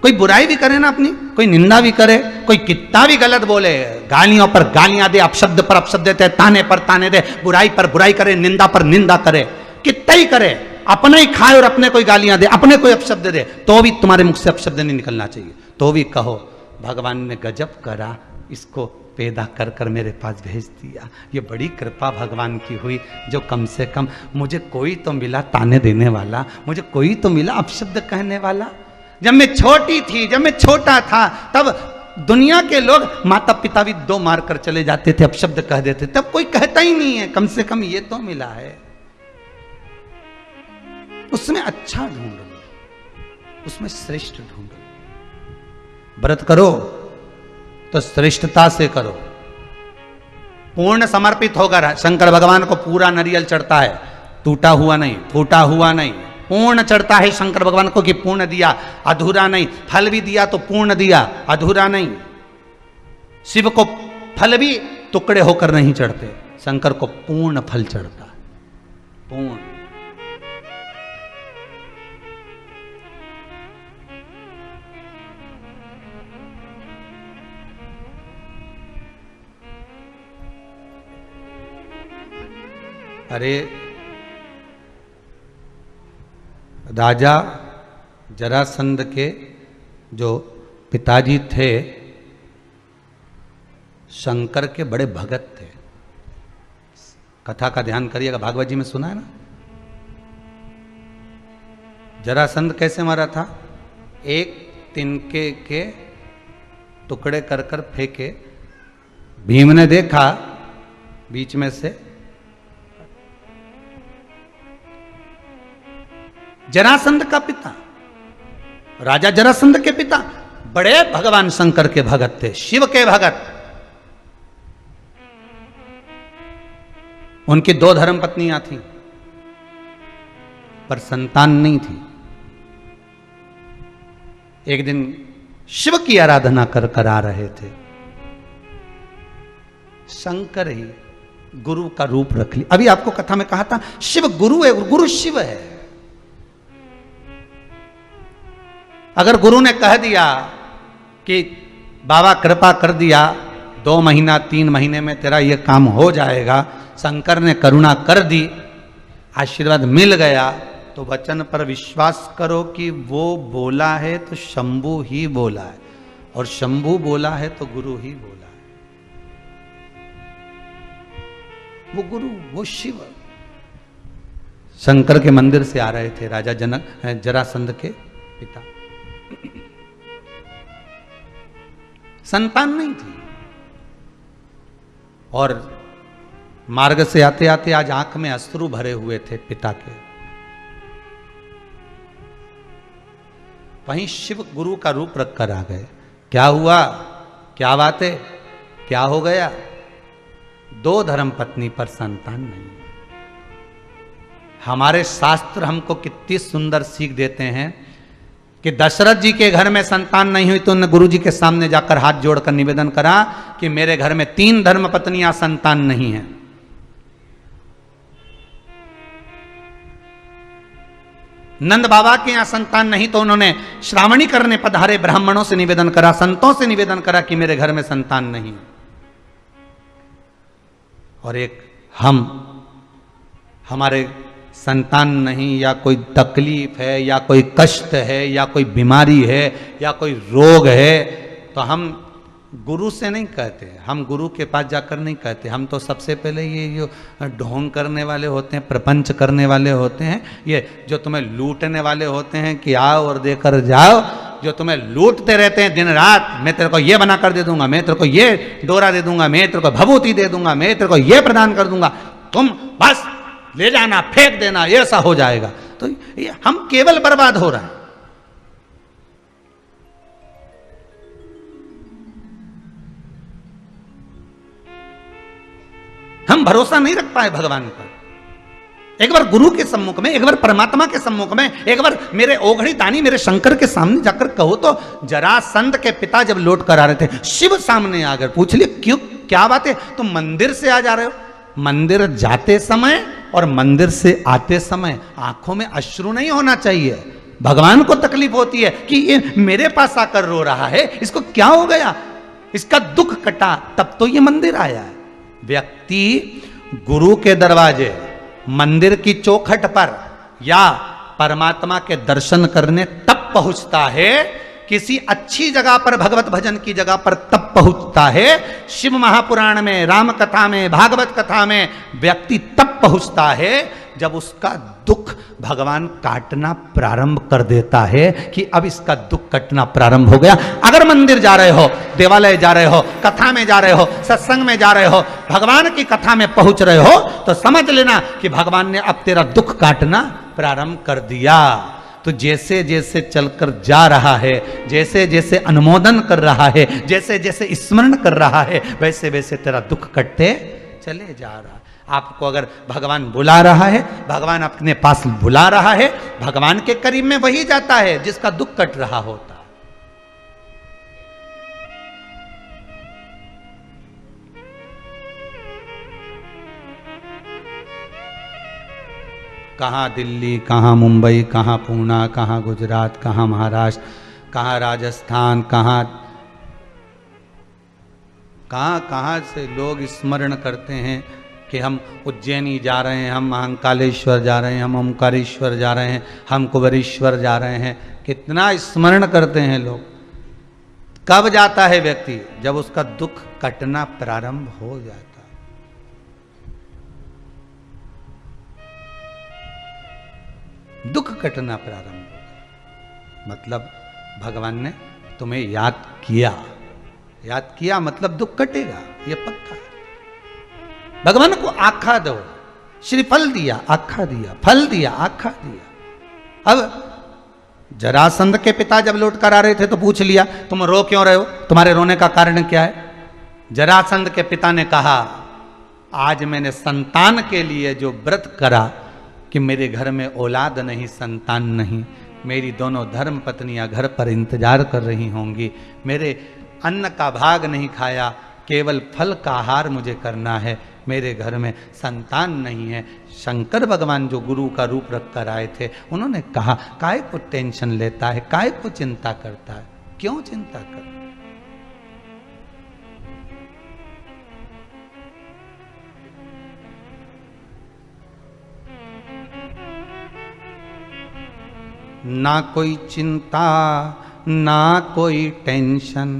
कोई बुराई भी करे ना अपनी, कोई निंदा भी करे, कोई कितना भी गलत बोले, गालियों पर गालियां दे, अपशब्द पर अपशब्द दे, ताने पर ताने दे, बुराई पर बुराई करे, निंदा पर निंदा करे, कितना ही करे, अपना ही खाए और अपने कोई गालियां दे, अपने कोई अपशब्द दे, तो भी तुम्हारे मुख से अपशब्द नहीं निकलना चाहिए। तो भी कहो भगवान ने गजब करा, इसको पैदा कर कर मेरे पास भेज दिया। ये बड़ी कृपा भगवान की हुई, जो कम से कम मुझे कोई तो मिला ताने देने वाला, मुझे कोई तो मिला अपशब्द कहने वाला। जब मैं छोटी थी, जब मैं छोटा था, तब दुनिया के लोग माता पिता भी 2 मार कर चले जाते थे, अपशब्द कह देते, तब कोई कहता ही नहीं है। कम से कम ये तो मिला है। उसमें अच्छा ढूंढ लो, उसमें श्रेष्ठ ढूंढ लो। व्रत करो तो श्रेष्ठता से करो, पूर्ण समर्पित होकर। शंकर भगवान को पूरा नारियल चढ़ता है, टूटा हुआ नहीं, फूटा हुआ नहीं, पूर्ण चढ़ता है शंकर भगवान को कि पूर्ण दिया, अधूरा नहीं। फल भी दिया तो पूर्ण दिया, अधूरा नहीं। शिव को फल भी टुकड़े होकर नहीं चढ़ते, शंकर को पूर्ण फल चढ़ता है, पूर्ण। अरे राजा जरासंध के जो पिताजी थे शंकर के बड़े भगत थे। कथा का ध्यान करिएगा, भागवत जी में सुना है ना। जरासंध कैसे मारा था? एक तिनके के टुकड़े कर कर फेंके, भीम ने देखा बीच में से, जरासंध का पिता, राजा जरासंध के पिता बड़े भगवान शंकर के भगत थे, शिव के भगत। उनकी 2 धर्म पत्नियां थीं, पर संतान नहीं थी। एक दिन शिव की आराधना कर कर आ रहे थे, शंकर ही गुरु का रूप रख लिया। अभी आपको कथा में कहा था शिव गुरु है, गुरु शिव है। अगर गुरु ने कह दिया कि बाबा कृपा कर दिया, 2 महीना 3 महीने में तेरा ये काम हो जाएगा, शंकर ने करुणा कर दी, आशीर्वाद मिल गया, तो वचन पर विश्वास करो कि वो बोला है तो शंभु ही बोला है, और शंभु बोला है तो गुरु ही बोला है। वो गुरु, वो शिव शंकर के मंदिर से आ रहे थे, राजा जनक जरासंध के पिता। संतान नहीं थी, और मार्ग से आते आते आज आंख में अश्रु भरे हुए थे पिता के। वहीं शिव गुरु का रूप रखकर आ गए। क्या हुआ, क्या बात है, क्या हो गया? 2 धर्म पत्नी पर संतान नहीं। हमारे शास्त्र हमको कितनी सुंदर सीख देते हैं कि दशरथ जी के घर में संतान नहीं हुई तो उन्होंने गुरु जी के सामने जाकर हाथ जोड़कर निवेदन करा कि मेरे घर में 3 धर्म पत्नियां, संतान नहीं है। नंद बाबा के यहां संतान नहीं तो उन्होंने श्रावणी करने पधारे ब्राह्मणों से निवेदन करा, संतों से निवेदन करा कि मेरे घर में संतान नहीं। और एक हमारे संतान नहीं, या कोई तकलीफ है, या कोई कष्ट है, या कोई बीमारी है, या कोई रोग है, तो हम गुरु से नहीं कहते, हम गुरु के पास जाकर नहीं कहते। हम तो सबसे पहले ये जो ढोंग करने वाले होते हैं, प्रपंच करने वाले होते हैं, ये जो तुम्हें लूटने वाले होते हैं कि आओ और देकर जाओ, जो तुम्हें लूटते रहते हैं दिन रात, मैं तेरे को ये बना कर दे दूंगा, मैं तेरे को ये डोरा दे दूंगा, मैं तेरे को भभूति दे दूंगा, मैं तेरे को ये प्रदान कर दूंगा, तुम बस ले जाना, फेंक देना, ऐसा हो जाएगा। तो ये हम केवल बर्बाद हो रहे हैं। हम भरोसा नहीं रख पाए भगवान पर। एक बार गुरु के सम्मुख में, एक बार परमात्मा के सम्मुख में, एक बार मेरे ओघड़ी दानी मेरे शंकर के सामने जाकर कहो तो जरासंध के पिता जब लौट कर आ रहे थे, शिव सामने आकर पूछ लिए, क्यों, क्या बात है, तुम मंदिर से आ जा रहे हो? मंदिर जाते समय और मंदिर से आते समय आंखों में अश्रु नहीं होना चाहिए। भगवान को तकलीफ होती है कि ये मेरे पास आकर रो रहा है, इसको क्या हो गया, इसका दुख कटा, तब तो ये मंदिर आया है। व्यक्ति गुरु के दरवाजे, मंदिर की चौखट पर या परमात्मा के दर्शन करने तब पहुंचता है, किसी अच्छी जगह पर, भगवत भजन की जगह पर तब पहुंचता है। शिव महापुराण में, राम कथा में, भागवत कथा में व्यक्ति तब पहुंचता है जब उसका दुख भगवान काटना प्रारंभ कर देता है कि अब इसका दुख कटना प्रारंभ हो गया। अगर मंदिर जा रहे हो, देवालय जा रहे हो, कथा में जा रहे हो, सत्संग में जा रहे हो, भगवान की कथा में पहुंच रहे हो, तो समझ लेना कि भगवान ने अब तेरा दुख काटना प्रारंभ कर दिया। तो जैसे जैसे चलकर जा रहा है, जैसे जैसे अनुमोदन कर रहा है, जैसे जैसे स्मरण कर रहा है, वैसे वैसे तेरा दुख कटते चले जा रहा है। आपको अगर भगवान बुला रहा है, भगवान अपने पास बुला रहा है, भगवान के करीब में वही जाता है जिसका दुख कट रहा होता है। कहाँ दिल्ली, कहाँ मुंबई, कहाँ पूना, कहाँ गुजरात, कहाँ महाराष्ट्र, कहाँ राजस्थान, कहाँ कहाँ से लोग स्मरण करते हैं कि हम उज्जैनी जा रहे हैं, हम महाकालेश्वर जा रहे हैं, हम ओमकारेश्वर जा रहे हैं, हम कुबेरेश्वर जा रहे हैं। कितना स्मरण करते हैं लोग। कब जाता है व्यक्ति? जब उसका दुख कटना प्रारंभ हो जाता है। दुख कटना प्रारंभ होगा मतलब भगवान ने तुम्हें याद किया। याद किया मतलब दुख कटेगा, ये पक्का है। भगवान को आखा दो, श्रीफल दिया, आखा दिया, फल दिया, आखा दिया। अब जरासंध के पिता जब लौट कर आ रहे थे तो पूछ लिया, तुम रो क्यों रहे हो, तुम्हारे रोने का कारण क्या है? जरासंध के पिता ने कहा, आज मैंने संतान के लिए जो व्रत करा कि मेरे घर में औलाद नहीं, संतान नहीं, मेरी दोनों धर्म पत्नियां घर पर इंतजार कर रही होंगी, मेरे अन्न का भाग नहीं खाया, केवल फल का आहार मुझे करना है, मेरे घर में संतान नहीं है। शंकर भगवान जो गुरु का रूप रख कर आए थे, उन्होंने कहा, काय को टेंशन लेता है, काय को चिंता करता है, क्यों चिंता कर? ना कोई चिंता ना कोई टेंशन,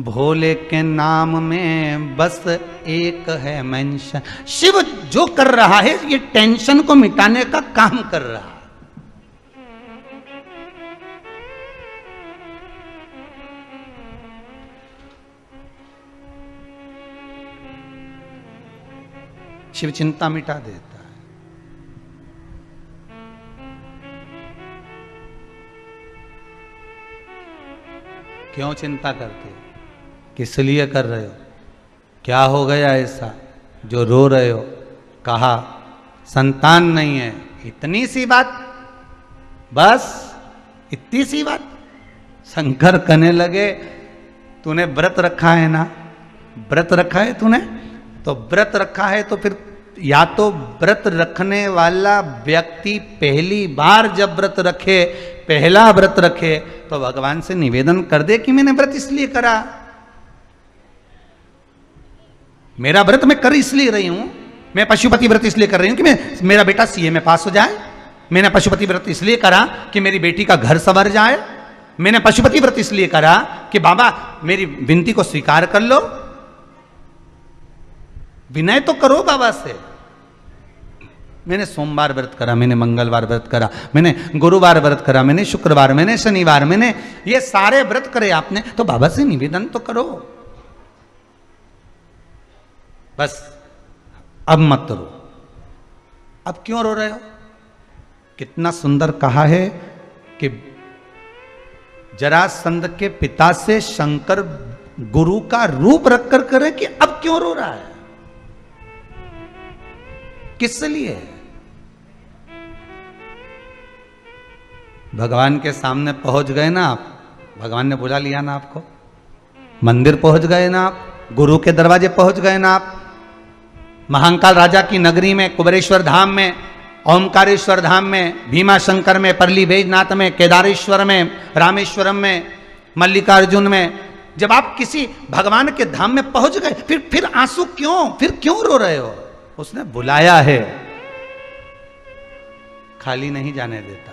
भोले के नाम में बस एक है मेंशन। शिव जो कर रहा है ये टेंशन को मिटाने का काम कर रहा है। शिव चिंता मिटा देता है। क्यों चिंता करते हो? किस लिए कर रहे हो? क्या हो गया ऐसा जो रो रहे हो? कहा संतान नहीं है, इतनी सी बात, बस इतनी सी बात। शंकर कहने लगे तूने व्रत रखा है ना, व्रत रखा है तूने, तो व्रत रखा है तो फिर या तो व्रत रखने वाला व्यक्ति पहली बार जब व्रत रखे, पहला व्रत रखे, तो भगवान से निवेदन कर दे कि मैंने व्रत इसलिए करा, मेरा व्रत मैं कर इसलिए रही हूं, मैं पशुपति व्रत इसलिए कर रही हूं कि मेरा बेटा सीए में पास हो जाए, मैंने पशुपति व्रत इसलिए करा कि मेरी बेटी का घर संवर जाए, मैंने पशुपति व्रत इसलिए करा कि बाबा मेरी विनती को स्वीकार कर लो। विनय तो करो बाबा से। मैंने सोमवार व्रत करा, मैंने मंगलवार व्रत करा, मैंने गुरुवार व्रत करा, मैंने शुक्रवार, मैंने शनिवार, मैंने ये सारे व्रत करे आपने, तो बाबा से निवेदन तो करो। बस अब मत रो। अब क्यों रो रहे हो? कितना सुंदर कहा है कि जरासंध के पिता से शंकर गुरु का रूप रखकर करे कि अब क्यों रो रहा है, किस लिए? भगवान के सामने पहुंच गए ना आप, भगवान ने बुला लिया ना आपको, मंदिर पहुंच गए ना आप, गुरु के दरवाजे पहुंच गए ना आप, महाकाल राजा की नगरी में, कुबेरेश्वर धाम में, ओमकारेश्वर धाम में, भीमा शंकर में, परली बैजनाथ में, केदारेश्वर में, रामेश्वरम में, मल्लिकार्जुन में, जब आप किसी भगवान के धाम में पहुंच गए फिर आंसू क्यों, फिर क्यों रो रहे हो? उसने बुलाया है, खाली नहीं जाने देता।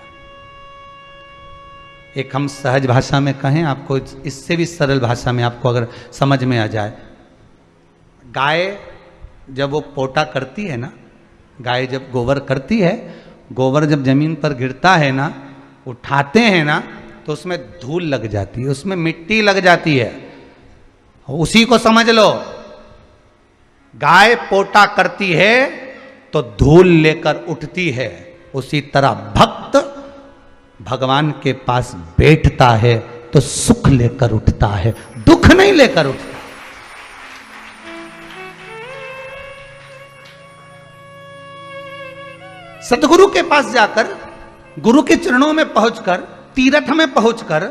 एक हम सहज भाषा में कहें आपको, इससे भी सरल भाषा में आपको अगर समझ में आ जाए, गाय जब वो पोटा करती है ना, गाय जब गोबर करती है, गोबर जब जमीन पर गिरता है ना, उठाते हैं ना, तो उसमें धूल लग जाती है, उसमें मिट्टी लग जाती है। उसी को समझ लो, गाय पोटा करती है तो धूल लेकर उठती है, उसी तरह भक्त भगवान के पास बैठता है तो सुख लेकर उठता है, दुख नहीं लेकर उठता। सतगुरु के पास जाकर, गुरु के चरणों में पहुंचकर, तीर्थ में पहुंचकर,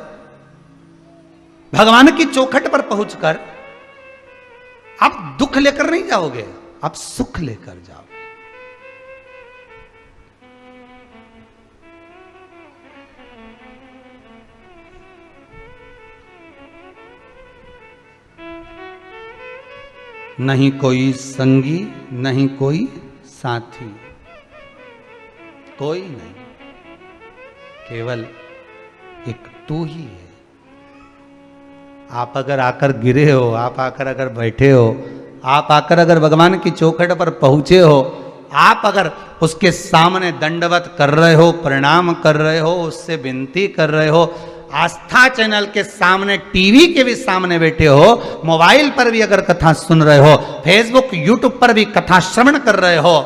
भगवान की चौखट पर पहुंचकर आप दुख लेकर नहीं जाओगे, आप सुख लेकर जाओगे। नहीं कोई संगी, नहीं कोई साथी, कोई नहीं, केवल एक तू ही है। आप अगर आकर गिरे हो, आप आकर अगर बैठे हो, आप आकर अगर भगवान की चौखट पर पहुंचे हो, आप अगर उसके सामने दंडवत कर रहे हो, प्रणाम कर रहे हो, उससे विनती कर रहे हो, आस्था चैनल के सामने, टीवी के भी सामने बैठे हो, मोबाइल पर भी अगर कथा सुन रहे हो, फेसबुक यूट्यूब पर भी कथा श्रवण कर रहे हो,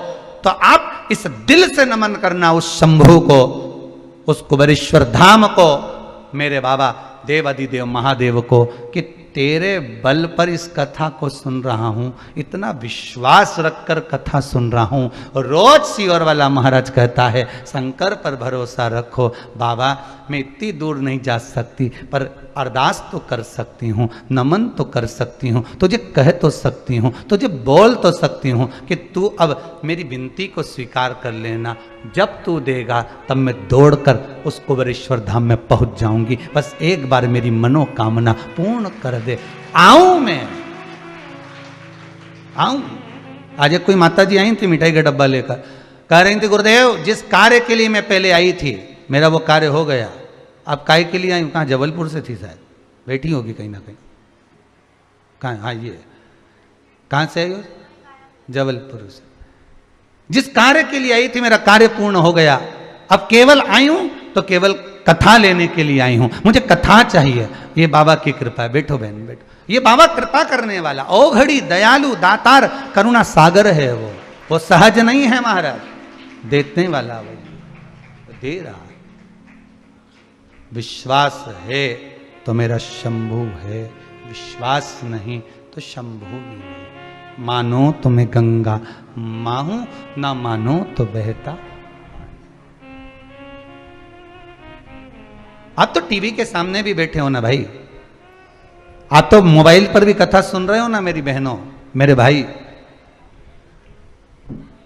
तो आप इस दिल से नमन करना उस शंभु को, उस कुबेरेश्वर धाम को, मेरे बाबा देवादिदेव महादेव को, कि तेरे बल पर इस कथा को सुन रहा हूं, इतना विश्वास रखकर कथा सुन रहा हूं। रोज सीवर वाला महाराज कहता है शंकर पर भरोसा रखो। बाबा मैं इतनी दूर नहीं जा सकती, पर अरदास तो कर सकती हूँ, नमन तो कर सकती हूँ, तुझे कह तो सकती हूँ, तुझे बोल तो सकती हूँ कि तू अब मेरी विनती को स्वीकार कर लेना। जब तू देगा तब मैं दौड़कर उस कुबेरेश्वर धाम में पहुंच जाऊंगी। बस एक बार मेरी मनोकामना पूर्ण कर दे, आऊं मैं, आऊं। आज कोई माता जी आई थी मिठाई का डब्बा लेकर, कह रही थी गुरुदेव जिस कार्य के लिए मैं पहले आई थी मेरा वो कार्य हो गया। अब काय के लिए आई हूँ? कहाँ, जबलपुर से थी शायद, बैठी होगी कहीं ना कहीं। कहाँ? हाँ ये कहाँ से आई हो? जबलपुर से। जिस कार्य के लिए आई थी मेरा कार्य पूर्ण हो गया। अब केवल आई हूं तो केवल कथा लेने के लिए आई हूं, मुझे कथा चाहिए। ये बाबा की कृपा है। बैठो बहन बैठो। ये बाबा कृपा करने वाला, ओ घड़ी दयालु दातार करुणा सागर है। वो सहज नहीं है महाराज, देने वाला वो दे रहा है। विश्वास है तो मेरा शंभु है, विश्वास नहीं तो शंभु भी नहीं। मानो तो मैं गंगा माहूं, ना मानो तो बहता। आप तो टीवी के सामने भी बैठे हो ना भाई, आप तो मोबाइल पर भी कथा सुन रहे हो ना मेरी बहनों मेरे भाई।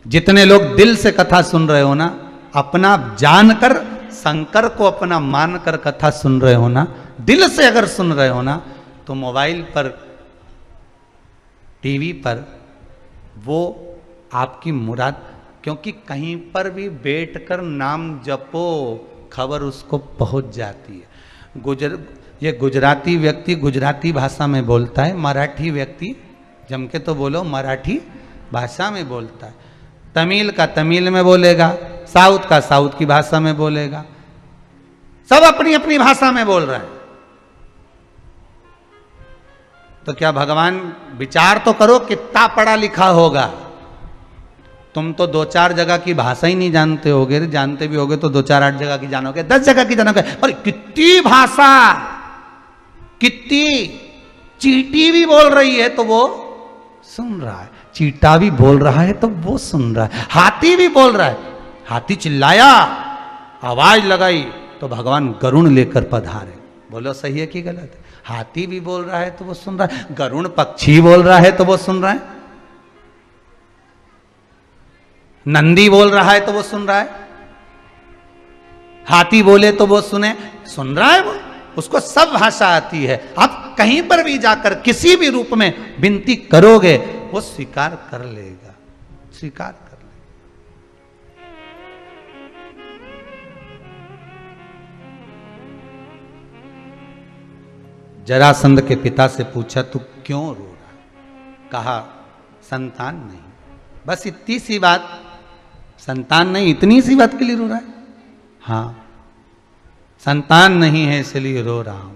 जितने लोग दिल से कथा सुन रहे हो ना, अपना जानकर शंकर को अपना मानकर कथा सुन रहे हो ना, दिल से अगर सुन रहे हो ना, तो मोबाइल पर टीवी पर वो आपकी मुराद, क्योंकि कहीं पर भी बैठकर नाम जपो खबर उसको पहुंच जाती है। ये गुजराती व्यक्ति गुजराती भाषा में बोलता है, मराठी व्यक्ति जम के तो बोलो मराठी भाषा में बोलता है, तमिल का तमिल में बोलेगा, साउथ का साउथ की भाषा में बोलेगा, सब अपनी अपनी भाषा में बोल रहे हैं। तो क्या भगवान, विचार तो करो कितना पढ़ा लिखा होगा। तुम तो 2-4 जगह की भाषा ही नहीं जानते होगे, जानते भी होगे तो 2-4-8 जगह की जानोगे, 10 जगह की जानोगे। और कितनी भाषा, कितनी चींटी भी बोल रही है तो वो सुन रहा है, चींटा भी बोल रहा है तो वो सुन रहा है, हाथी भी बोल रहा है। हाथी चिल्लाया, आवाज लगाई तो भगवान गरुण लेकर पधारे। बोलो सही है कि गलत है? हाथी भी बोल रहा है तो वो सुन रहा है, गरुण पक्षी बोल रहा है तो वो सुन रहा है, नंदी बोल रहा है तो वो सुन रहा है, हाथी बोले तो वो सुन रहा है वो, उसको सब भाषा आती है। आप कहीं पर भी जाकर किसी भी रूप में विनती करोगे वो स्वीकार कर लेगा, स्वीकार कर लेगा। जरासंध के पिता से पूछा तू क्यों रो रहा? कहा संतान नहीं। बस इतनी सी बात, संतान नहीं, इतनी सी बात के लिए रो रहा है? हाँ, संतान नहीं है इसलिए रो रहा हूं।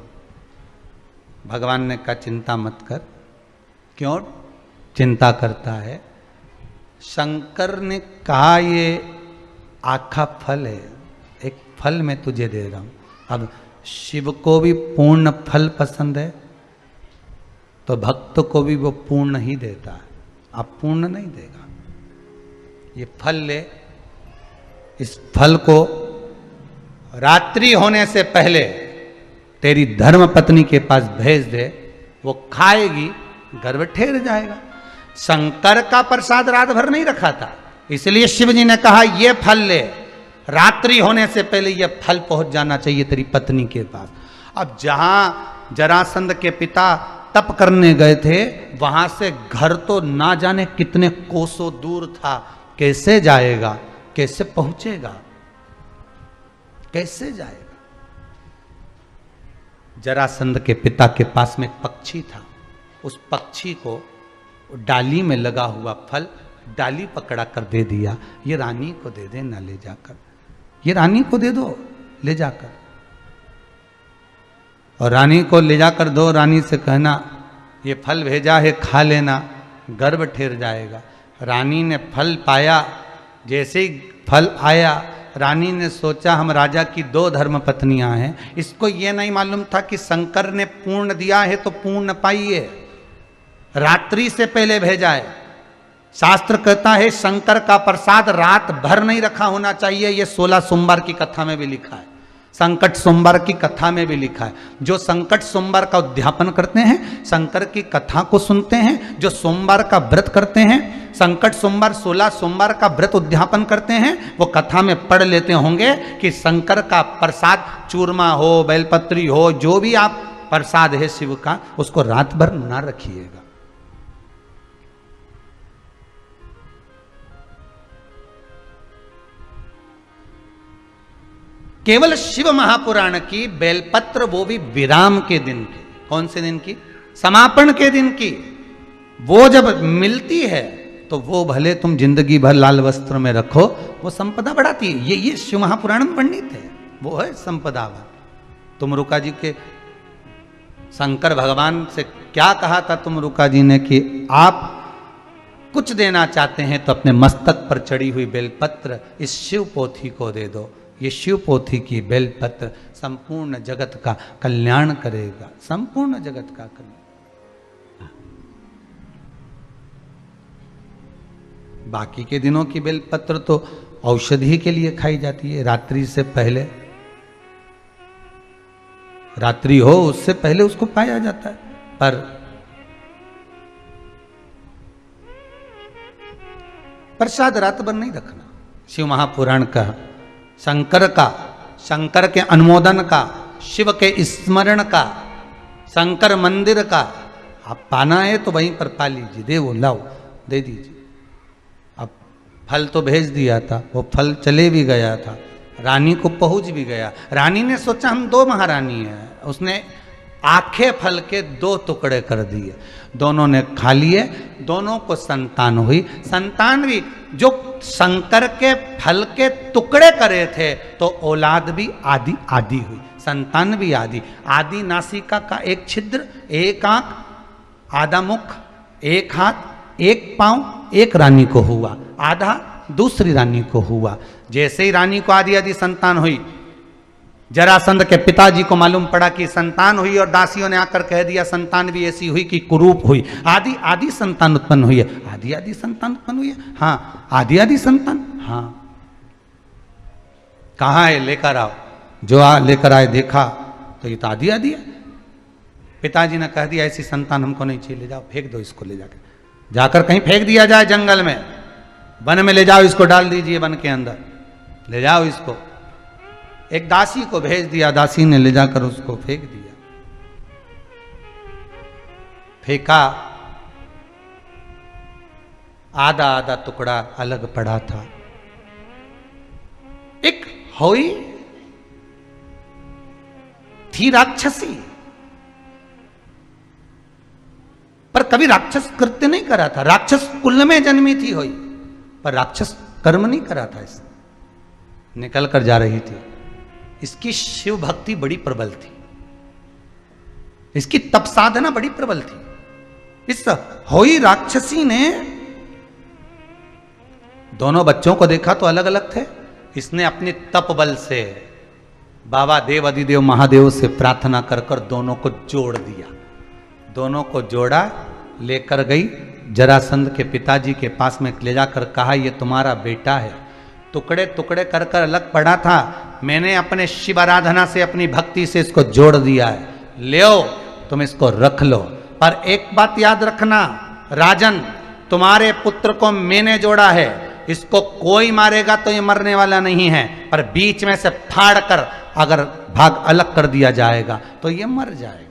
भगवान ने कहा चिंता मत कर। क्यों चिंता करता है? शंकर ने कहा ये आखा फल है, एक फल मैं तुझे दे रहा हूं। अब शिव को भी पूर्ण फल पसंद है तो भक्त को भी वो पूर्ण ही देता है, अब पूर्ण नहीं देगा। ये फल ले, इस फल को रात्रि होने से पहले तेरी धर्म पत्नी के पास भेज दे, वो खाएगी, गर्भ ठेर जाएगा। शंकर का प्रसाद रात भर नहीं रखा था, इसलिए शिव जी ने कहा ये फल ले, रात्रि होने से पहले ये फल पहुंच जाना चाहिए तेरी पत्नी के पास। अब जहां जरासंध के पिता तप करने गए थे वहां से घर तो ना जाने कितने कोसों दूर था, कैसे जाएगा, कैसे पहुंचेगा, कैसे जाएगा? जरासंध के पिता के पास में एक पक्षी था, उस पक्षी को डाली में लगा हुआ फल डाली पकड़ा कर दे दिया, ये रानी को दे देना ले जाकर, ये रानी को दे दो ले जाकर। और रानी को ले जाकर दो, रानी से कहना ये फल भेजा है खा लेना, गर्भ ठेर जाएगा। रानी ने फल पाया, जैसे ही फल आया रानी ने सोचा हम राजा की 2 धर्म पत्नियां हैं, इसको ये नहीं मालूम था कि शंकर ने पूर्ण दिया है तो पूर्ण पाइए, रात्रि से पहले भेजा है। शास्त्र कहता है शंकर का प्रसाद रात भर नहीं रखा होना चाहिए, ये 16 सोमवार की कथा में भी लिखा है, संकट सोमवार की कथा में भी लिखा है। जो संकट सोमवार का उद्यापन करते हैं, शंकर की कथा को सुनते हैं, जो सोमवार का व्रत करते हैं, संकट सोमवार 16 सोमवार का व्रत उद्यापन करते हैं, वो कथा में पढ़ लेते होंगे कि शंकर का प्रसाद चूरमा हो, बेलपत्री हो, जो भी आप प्रसाद है शिव का, उसको रात भर ना रखिएगा। केवल शिव महापुराण की बेलपत्र, वो भी विराम के दिन की। कौन से दिन की? समापन के दिन की। वो जब मिलती है तो वो भले तुम जिंदगी भर लाल वस्त्र में रखो, वो संपदा बढ़ाती है। ये शिव महापुराण में वर्णित है, वो है संपदा। तुम रुका जी के शंकर भगवान से क्या कहा था तुम रुका जी ने कि आप कुछ देना चाहते हैं तो अपने मस्तक पर चढ़ी हुई बेलपत्र इस शिव पोथी को दे दो। ये शिव पोथी की बेलपत्र संपूर्ण जगत का कल्याण करेगा, संपूर्ण जगत का कल्याण। बाकी के दिनों की बेलपत्र तो औषधि के लिए खाई जाती है, रात्रि से पहले, रात्रि हो उससे पहले उसको पाया जाता है। पर प्रसाद रात भर नहीं रखना। शिव महापुराण का, शंकर के अनुमोदन का, शिव के स्मरण का, शंकर मंदिर का आप पाना है तो वहीं पर पा लीजिए, दे वो लाओ दे दीजिए। अब फल तो भेज दिया था, वो फल चले भी गया था, रानी को पहुंच भी गया। रानी ने सोचा हम 2 महारानी हैं, उसने आखे फल के 2 टुकड़े कर दिए, दोनों ने खा लिए, दोनों को संतान हुई। संतान भी जो शंकर के फल के टुकड़े करे थे तो औलाद भी आदि आदि हुई, संतान भी आदि आदि। नासिका का एक छिद्र, एक आंख, आधा मुख, एक हाथ, एक पांव, एक रानी को हुआ, आधा दूसरी रानी को हुआ। जैसे ही रानी को आदि आदि संतान हुई, जरासंध के पिताजी को मालूम पड़ा कि संतान हुई और दासियों ने आकर कह दिया संतान भी ऐसी हुई कि कुरूप हुई। आदि आदि संतान उत्पन्न हुई है, आदि आदि संतान उत्पन्न हुई है। हाँ, आदि आदि संतान, हाँ। कहाँ है? लेकर आओ। जो लेकर आए देखा तो ये तो आदि आदि है। पिताजी ने कह दिया ऐसी संतान हमको नहीं चाहिए, ले जाओ फेंक दो इसको, ले जाकर जाकर कहीं फेंक दिया जाए, जंगल में, वन में ले जाओ, इसको डाल दीजिए वन के अंदर, ले जाओ इसको। एक दासी को भेज दिया, दासी ने ले जाकर उसको फेंक दिया। फेंका, आधा आधा टुकड़ा अलग पड़ा था। एक होई थी राक्षसी, पर कभी राक्षस कृत्य नहीं करा था। राक्षस कुल में जन्मी थी होई, पर राक्षस कर्म नहीं करा था। इस निकल कर जा रही थी। इसकी शिव भक्ति बड़ी प्रबल थी, इसकी तप साधना बड़ी प्रबल थी। इस होई राक्षसी ने दोनों बच्चों को देखा तो अलग अलग थे। इसने अपने तप बल से बाबा देव अधिदेव महादेव से प्रार्थना कर कर दोनों को जोड़ दिया। दोनों को जोड़ा, लेकर गई जरासंध के पिताजी के पास में ले जाकर कहा ये तुम्हारा बेटा है, टुकड़े टुकड़े कर कर अलग पड़ा था, मैंने अपने शिव आराधना से अपनी भक्ति से इसको जोड़ दिया है, ले तुम इसको रख लो। पर एक बात याद रखना राजन, तुम्हारे पुत्र को मैंने जोड़ा है, इसको कोई मारेगा तो ये मरने वाला नहीं है, पर बीच में से फाड़ कर अगर भाग अलग कर दिया जाएगा तो ये मर जाएगा।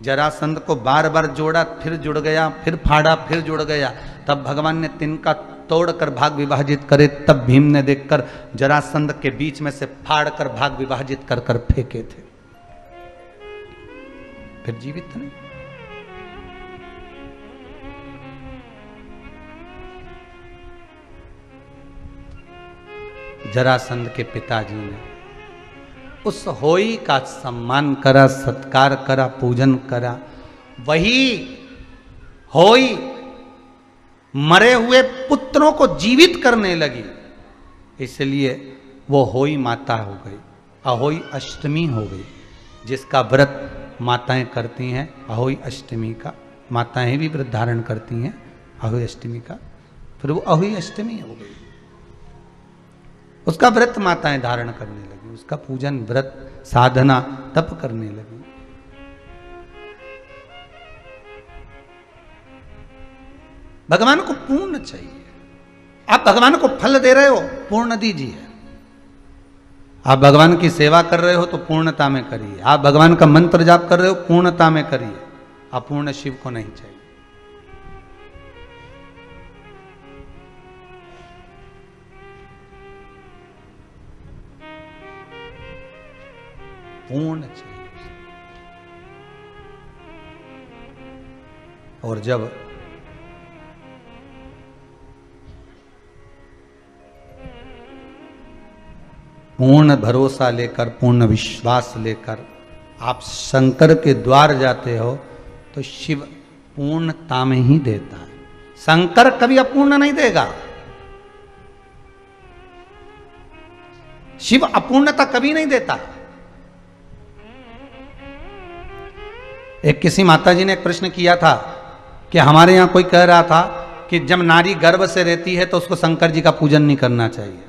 जरासंध को बार बार जोड़ा, फिर जुड़ गया, फिर फाड़ा, फिर जुड़ गया। तब भगवान ने तिनका तोड़कर भाग विभाजित करे। तब भीम ने देखकर जरासंध के बीच में से फाड़ कर भाग विभाजित कर कर फेंके थे, फिर जीवित नहीं। जरासंध के पिताजी ने उस होई का सम्मान करा, सत्कार करा, पूजन करा। वही होई मरे हुए पुत्रों को जीवित करने लगी, इसलिए वो होई माता हो गई, अहोई अष्टमी हो गई, जिसका व्रत माताएं करती हैं। अहोई अष्टमी का माताएं भी व्रत धारण करती हैं, अहोई अष्टमी का, फिर वो अहोई अष्टमी हो गई। उसका व्रत माताएं धारण करने लगी, उसका पूजन, व्रत, साधना, तप करने लगी। भगवान को पूर्ण चाहिए। आप भगवान को फल दे रहे हो, पूर्ण दीजिए। आप भगवान की सेवा कर रहे हो तो पूर्णता में करिए। आप भगवान का मंत्र जाप कर रहे हो, पूर्णता में करिए। अपूर्ण शिव को नहीं चाहिए। पूर्ण चाहिए। और जब पूर्ण भरोसा लेकर, पूर्ण विश्वास लेकर आप शंकर के द्वार जाते हो तो शिव पूर्णता में ही देता है। शंकर कभी अपूर्ण नहीं देगा। शिव अपूर्णता कभी नहीं देता। एक किसी माताजी ने एक प्रश्न किया था कि हमारे यहां कोई कह रहा था कि जब नारी गर्भ से रहती है तो उसको शंकर जी का पूजन नहीं करना चाहिए।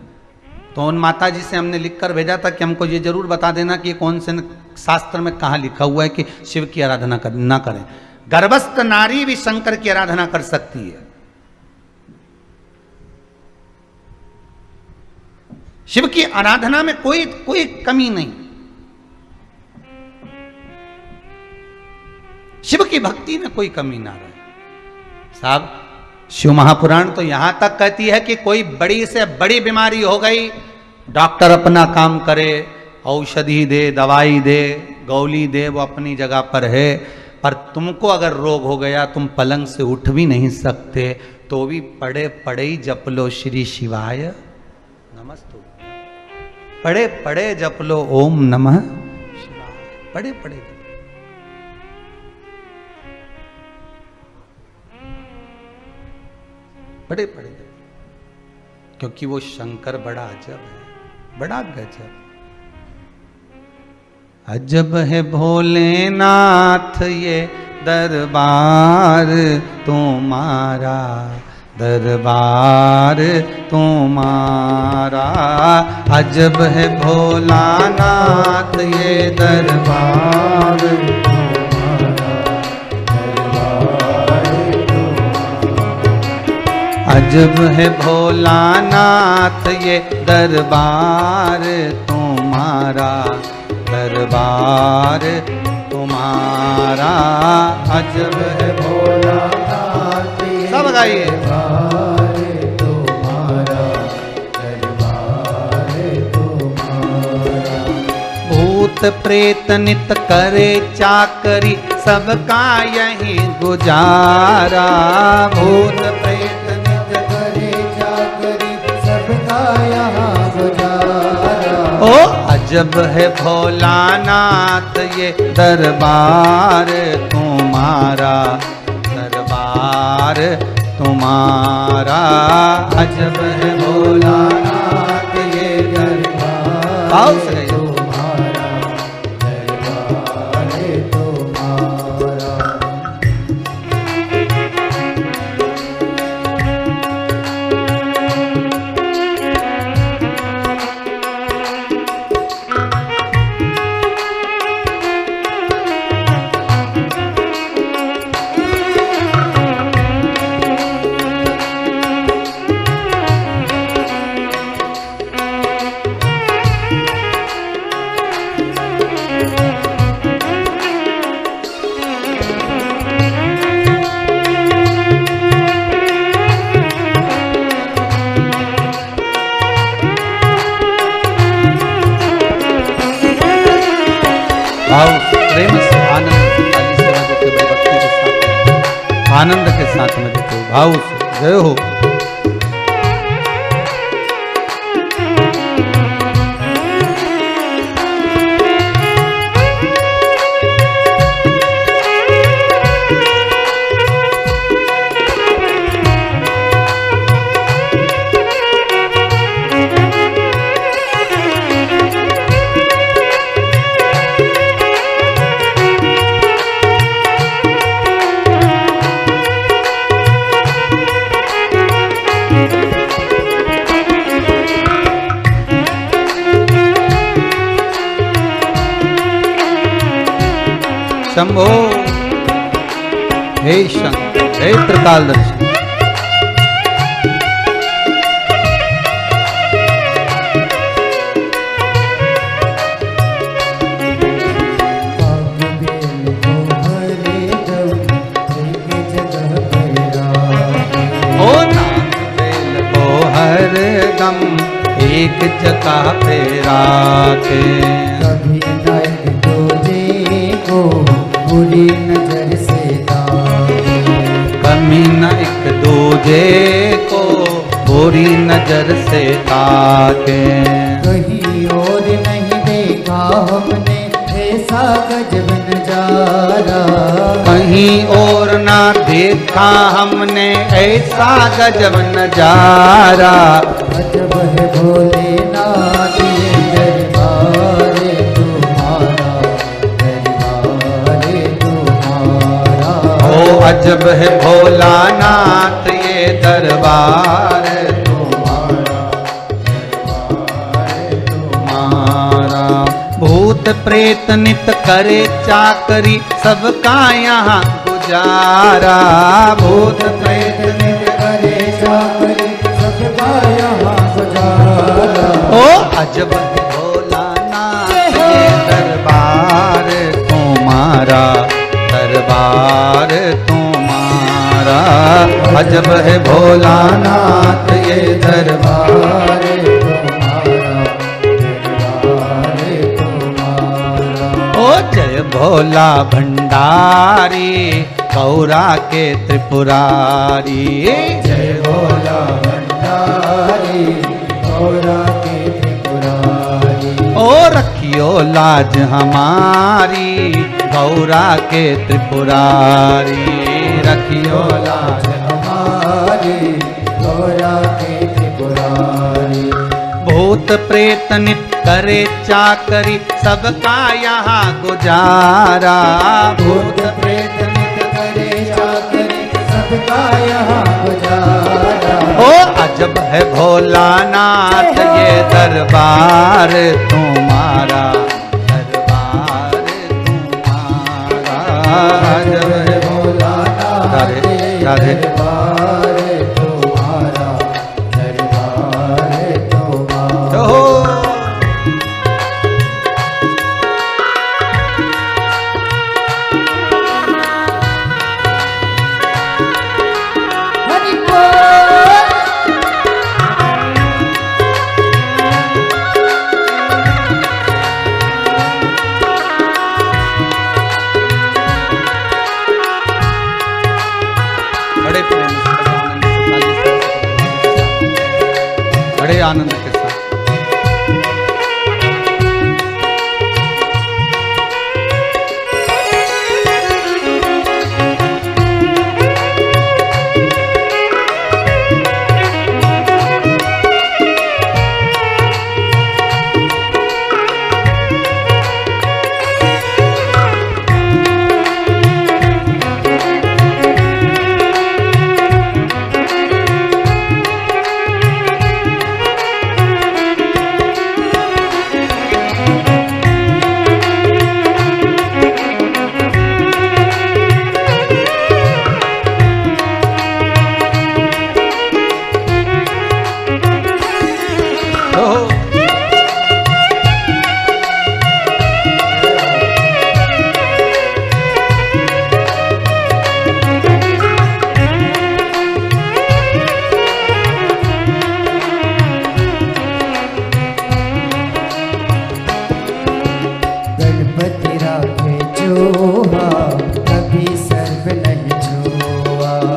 तो उन माता जी से हमने लिखकर भेजा था कि हमको ये जरूर बता देना कि कौन से शास्त्र में कहाँ लिखा हुआ है कि शिव की आराधना ना करें। गर्भस्थ नारी भी शंकर की आराधना कर सकती है। शिव की आराधना में कोई कमी नहीं। शिव की भक्ति में कोई कमी ना रहे। साहब, शिव महापुराण तो यहां तक कहती है कि कोई बड़ी से बड़ी बीमारी हो गई, डॉक्टर अपना काम करे, औषधि दे, दवाई दे, गोली दे, वो अपनी जगह पर है। पर तुमको अगर रोग हो गया, तुम पलंग से उठ भी नहीं सकते, तो भी पड़े पड़े ही जप लो श्री शिवाय नमस्तु। पड़े पड़े जप लो ओम नमः शिवाय। पड़े पड़े बड़े बड़े, क्योंकि वो शंकर बड़ा अजब है, बड़ा गजब। अजब है भोलेनाथ ये दरबार तुम्हारा, दरबार तुम्हारा। अजब है भोलानाथ ये दरबार, अजब है भोलानाथ ये दरबार तुम्हारा, दरबार तुम्हारा। अजब है भोलानाथ ये सब गाइए, दरबार तुम्हारा, दरबार तुम्हारा। भूत प्रेत नित करे चाकरी, सबका यही गुजारा। भूत प्रेत ओ अजब है भोलानाथ ये दरबार तुम्हारा, दरबार तुम्हारा। अजब है भोलानाथ ये दरबार तुम्हारा, दरबार तुम्हारा। प्रेम से आनंद के साथ में देखो, भाव से जय हो। शंभो हे शंकर, हे त्रिकालदर्शी। ओ नाम बेल को हर दम एक जगह पे राखे, कभी बुरी नजर से ताके, कभी न एक दूजे को बुरी नजर से ताके। कहीं और नहीं देखा हमने ऐसा गजब नजारा, कहीं और ना देखा हमने ऐसा गजब नजारा। अजब है भोलेनाथ ये दरबार तुम्हारा, दरबार तुम्हारा। ओ अजब है भोलानाथ ये दरबार तुम्हारा, दरबार तुम्हारा। भूत प्रेत नित करे चाकरी सबका यहाँ गुजारा। भूत प्रेत नित करे चाकरी सबका यहाँ गुजारा। ओ अजब है भोलानाथ ये दरबार तुम्हारा, दरबार तुम्हारा। अजब है भोलानाथ ये दरबार तुम्हारा, दरबार तुम्हारा। ओ जय भोला भंडारी गौरा के त्रिपुरारी। जय भोला भंडारी गौरा के त्रिपुरारी। ओ रखियो लाज हमारी गौरा के त्रिपुरारी। रखियो लाज हमारी गौरा के त्रिपुरारी। भूत प्रेत नित करे चाकरी सबका यहाँ गुजारा। भूत प्रेत नित करे चाकरी सबका यहाँ गुजारा। ओ अजब है भोलानाथ ये दरबार तुम्हारा, दरबार तुम्हारा। अजब है भोलानाथ ये दरबार तुम्हारा, दरबार तुम्हारा। ओ बड़े प्रेम से, बड़े आनंद के साथ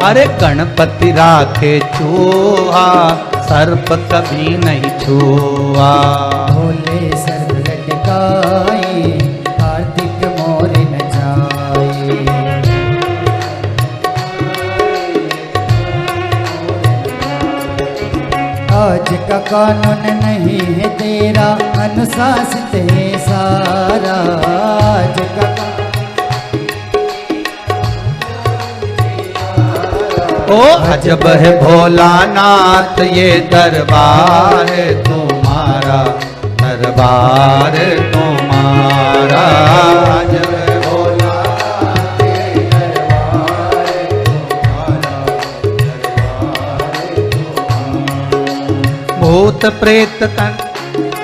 अरे गणपति राखे चूहा सर्प कभी नहीं छुआ। भोले सर्प लटकाई कार्तिक मोर न जाए। आज का कानून नहीं है तेरा अनुशासित है सारा। आज का ओ अजब है भोलानाथ ये दरबार तुम्हारा, दरबार तुम्हारा। अजब है भोलानाथ ये दरबार तुम्हारा, दरबार तुम्हारा। भूत प्रेत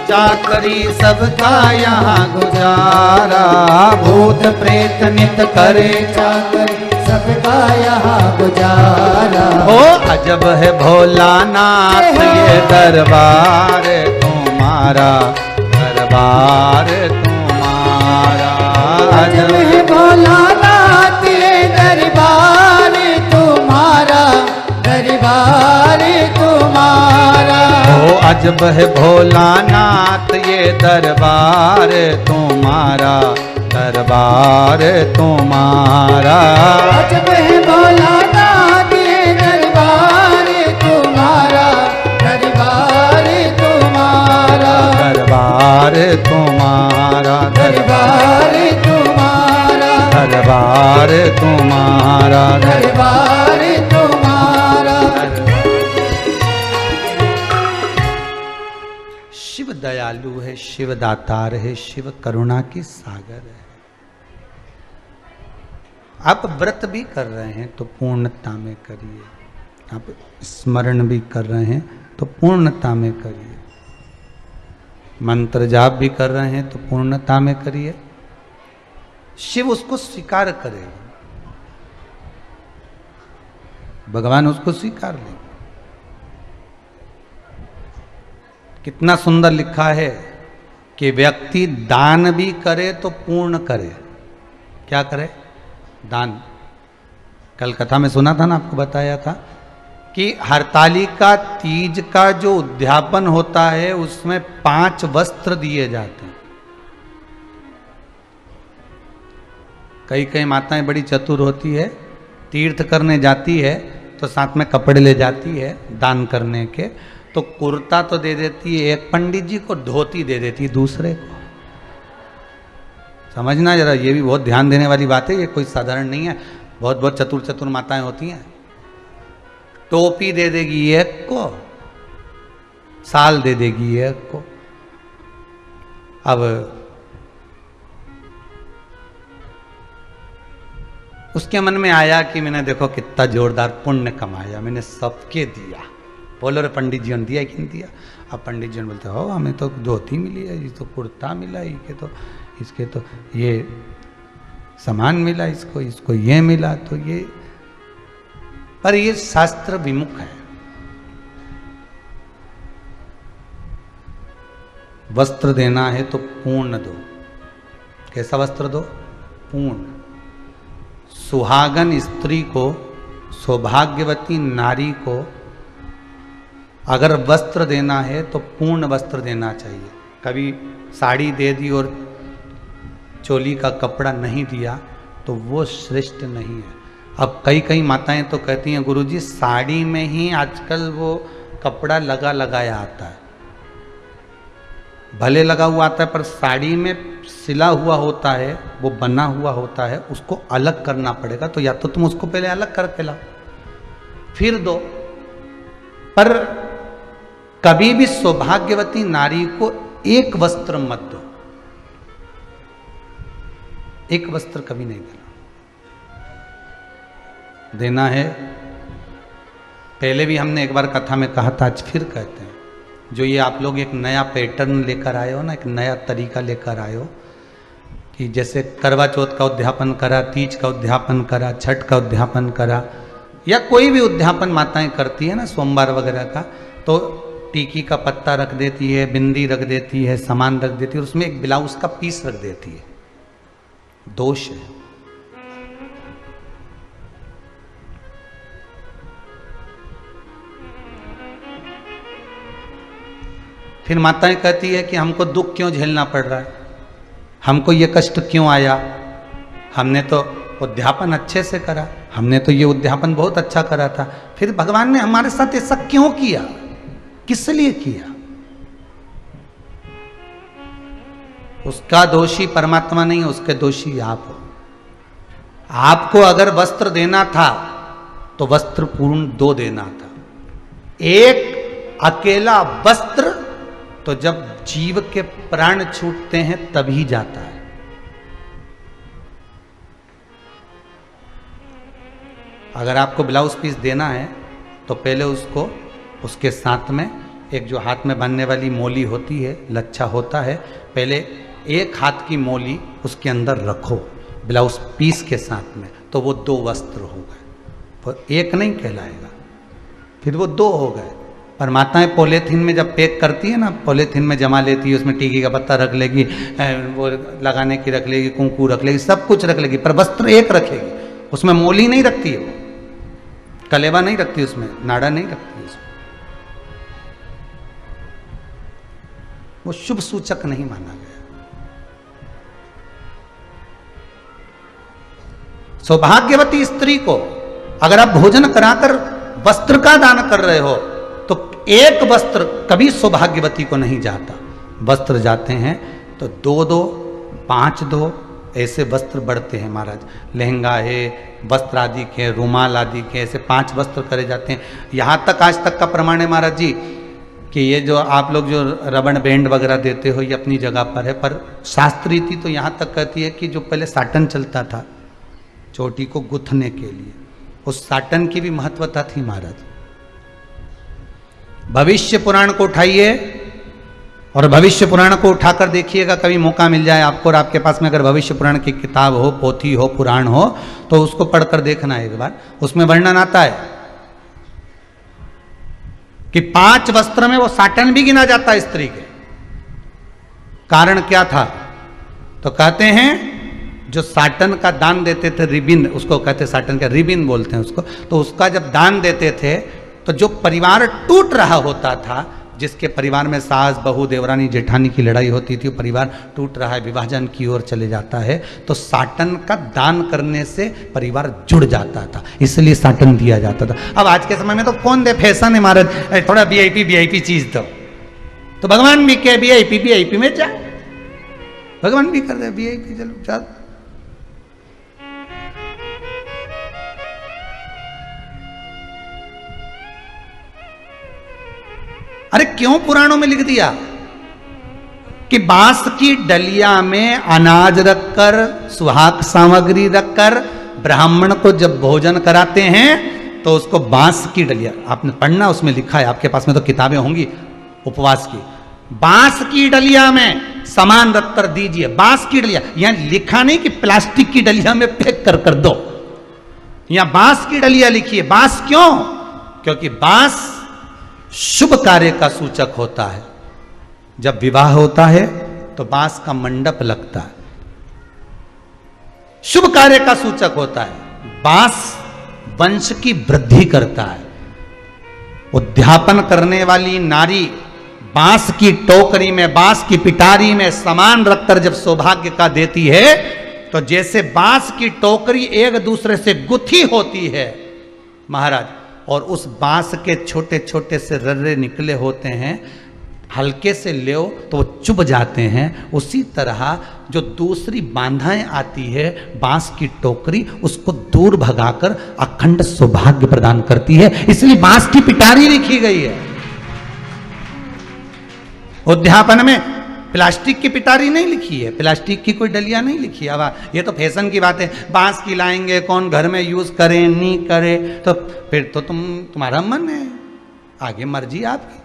चाकरी सबका यहाँ गुजारा। भूत प्रेत नित करे चाकरी सबका यहाँ गुजारा। ओ अजब है भोलानाथ ये दरबार तुम्हारा, दरबार तुम्हारा। अजब है भोलानाथ अजब है भोलानाथ ये दरबार तुम्हारा, दरबार तुम्हारा। अजब है भोलानाथ ये दरबार तुम्हारा, दरबार तुम्हारा, दरबार तुम्हारा, दरबार तुम्हारा, दरबार तुम्हारा, दरबार तुम्हारा। शिव दयालु है, शिव दातार है, शिव करुणा की सागर है। आप व्रत भी कर रहे हैं तो पूर्णता में करिए, आप स्मरण भी कर रहे हैं तो पूर्णता में करिए, मंत्र जाप भी कर रहे हैं तो पूर्णता में करिए। शिव उसको स्वीकार करेगा, भगवान उसको स्वीकार लेंगे। कितना सुंदर लिखा है कि व्यक्ति दान भी करे तो पूर्ण करे। क्या करे? दान। कल कथा में सुना था ना, आपको बताया था कि हरतालिका तीज का जो उद्यापन होता है उसमें 5 वस्त्र दिए जाते हैं। कई कई माताएं बड़ी चतुर होती है, तीर्थ करने जाती है तो साथ में कपड़े ले जाती है दान करने के, तो कुर्ता तो दे देती है एक पंडित जी को, धोती दे देती है दूसरे को। समझना जरा, ये भी बहुत ध्यान देने वाली बात है, ये कोई साधारण नहीं है। बहुत बहुत चतुर चतुर माताएं होती हैं। टोपी दे देगी एक को, साल दे देगी एक को। अब उसके मन में आया कि मैंने देखो कितना जोरदार पुण्य कमाया, मैंने सबके दिया। बोलो रे पंडित जी ने दिया कि नहीं दिया? अब पंडित जी बोलते हो हमें तो धोती मिली है, ये तो कुर्ता मिला, इसके तो ये सामान मिला, इसको ये मिला, तो ये, पर ये शास्त्र विमुख है। वस्त्र देना है तो पूर्ण दो। कैसा वस्त्र दो? पूर्ण। सुहागन स्त्री को, सौभाग्यवती नारी को अगर वस्त्र देना है तो पूर्ण वस्त्र देना चाहिए। कभी साड़ी दे दी और चोली का कपड़ा नहीं दिया तो वो श्रेष्ठ नहीं है। अब कई कई माताएं तो कहती हैं गुरुजी साड़ी में ही आजकल वो कपड़ा लगा लगाया आता है। भले लगा हुआ आता है पर साड़ी में सिला हुआ होता है, वो बना हुआ होता है, उसको अलग करना पड़ेगा। तो या तो तुम उसको पहले अलग करके लाओ फिर दो। पर कभी भी सौभाग्यवती नारी को एक वस्त्र मत दो, एक वस्त्र कभी नहीं देना। देना है, पहले भी हमने एक बार कथा में कहा था, आज फिर कहते हैं, जो ये आप लोग एक नया पैटर्न लेकर आए हो ना, एक नया तरीका लेकर आए हो कि जैसे करवा चौथ का उद्यापन करा, तीज का उद्यापन करा, छठ का उद्यापन करा, या कोई भी उद्यापन माताएं करती है ना सोमवार वगैरह का, तो टीकी का पत्ता रख देती है, बिंदी रख देती है, सामान रख देती है, उसमें एक ब्लाउज का पीस रख देती है। दोष है। फिर माताएं कहती है कि हमको दुख क्यों झेलना पड़ रहा है, हमको ये कष्ट क्यों आया, हमने तो उद्यापन अच्छे से करा, हमने तो ये उद्यापन बहुत अच्छा करा था, फिर भगवान ने हमारे साथ ऐसा क्यों किया, किस लिए किया? उसका दोषी परमात्मा नहीं, उसके दोषी आप हो। आपको अगर वस्त्र देना था तो वस्त्र पूर्ण 2 देना था। एक अकेला वस्त्र तो जब जीव के प्राण छूटते हैं तभी जाता है। अगर आपको ब्लाउज पीस देना है तो पहले उसको, उसके साथ में एक जो हाथ में बांधने वाली मोली होती है, लच्छा होता है, पहले एक हाथ की मोली उसके अंदर रखो ब्लाउज पीस के साथ में, तो वो 2 वस्त्र हो गए। पर एक नहीं कहलाएगा, फिर वो 2 हो गए। पर माताएं पॉलीथीन में जब पैक करती है ना, पॉलीथीन में जमा लेती है, उसमें टीकी का पत्ता रख लेगी, वो लगाने की रख लेगी, कुंकू रख लेगी, सब कुछ रख लेगी, पर वस्त्र एक रखेगी। उसमें मोली नहीं रखती है, वो कलेवा नहीं रखती, उसमें नाड़ा नहीं रखती है उसमें। वो शुभ सूचक नहीं माना गया। सौभाग्यवती स्त्री को अगर आप भोजन कराकर वस्त्र का दान कर रहे हो तो एक वस्त्र कभी सौभाग्यवती को नहीं जाता। वस्त्र जाते हैं तो 2-2, 5-2 ऐसे वस्त्र बढ़ते हैं महाराज। लहंगा है, वस्त्र आदि के, रुमाल आदि के, ऐसे 5 वस्त्र करे जाते हैं। यहाँ तक आज तक का प्रमाण है महाराज जी कि ये जो आप लोग जो रबड़ बैंड वगैरह देते हो ये अपनी जगह पर है, पर शास्त्र रीति तो यहाँ तक कहती है कि जो पहले साटन चलता था चोटी को गुथने के लिए, उस साटन की भी महत्वता थी महाराज। भविष्य पुराण को उठाइए और भविष्य पुराण को उठाकर देखिएगा, कभी मौका मिल जाए आपको और आपके पास में अगर भविष्य पुराण की किताब हो, पोथी हो, पुराण हो तो उसको पढ़कर देखना एक बार। उसमें वर्णन आता है कि 5 वस्त्र में वो साटन भी गिना जाता है स्त्री के। कारण क्या था? तो कहते हैं जो साटन का दान देते थे, रिबिन उसको कहते, साटन का रिबिन बोलते हैं उसको, तो उसका जब दान देते थे तो जो परिवार टूट रहा होता था, जिसके परिवार में सास बहू देवरानी जेठानी की लड़ाई होती थी, परिवार टूट रहा है, विभाजन की ओर चले जाता है, तो साटन का दान करने से परिवार जुड़ जाता था, इसलिए साटन दिया जाता था। अब आज के समय में तो कौन दे, फैशन है महाराज, थोड़ा वीआईपी चीज दो, तो भगवान भी क्या वीआईपी में जा, भगवान भी कर दे वीआईपी, चलो चल। अरे क्यों पुराणों में लिख दिया कि बांस की डलिया में अनाज रखकर, सुहाग सामग्री रखकर ब्राह्मण को जब भोजन कराते हैं तो उसको बांस की डलिया, आपने पढ़ना उसमें लिखा है, आपके पास में तो किताबें होंगी उपवास की, बांस की डलिया में सामान रखकर दीजिए। बांस की डलिया, यहां लिखा नहीं कि प्लास्टिक की डलिया में पैक कर दो, यहां बांस की डलिया लिखिए। बांस क्यों? क्योंकि बांस शुभ कार्य का सूचक होता है। जब विवाह होता है तो बांस का मंडप लगता है, शुभ कार्य का सूचक होता है। बांस वंश की वृद्धि करता है। उद्यापन करने वाली नारी बांस की टोकरी में, बांस की पिटारी में सामान रखकर जब सौभाग्य का देती है तो जैसे बांस की टोकरी एक दूसरे से गुथी होती है महाराज, और उस बांस के छोटे छोटे से रर्रे निकले होते हैं, हल्के से ले तो वो चुभ जाते हैं, उसी तरह जो दूसरी बांधाएं आती है बांस की टोकरी, उसको दूर भगाकर अखंड सौभाग्य प्रदान करती है, इसलिए बांस की पिटारी लिखी गई है। उद्यापन में प्लास्टिक की पिटारी नहीं लिखी है, प्लास्टिक की कोई डलिया नहीं लिखी है। अब ये तो फैशन की बात है, बांस की लाएंगे, कौन घर में यूज करे नहीं करे, तो फिर तो तुम्हारा मन है, आगे मर्जी आपकी।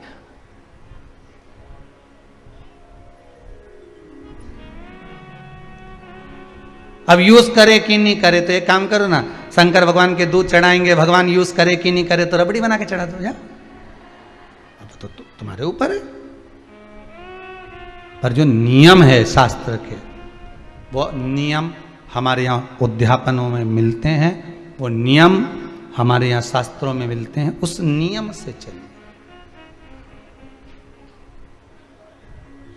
अब यूज करे कि नहीं करे तो एक काम करो ना, शंकर भगवान के दूध चढ़ाएंगे, भगवान यूज करे कि नहीं करे तो रबड़ी बना के चढ़ा दो जा, अब तो तुम्हारे ऊपर है। पर जो नियम है शास्त्र के, वो नियम हमारे यहाँ उद्यापनों में मिलते हैं, वो नियम हमारे यहाँ शास्त्रों में मिलते हैं, उस नियम से चलिए,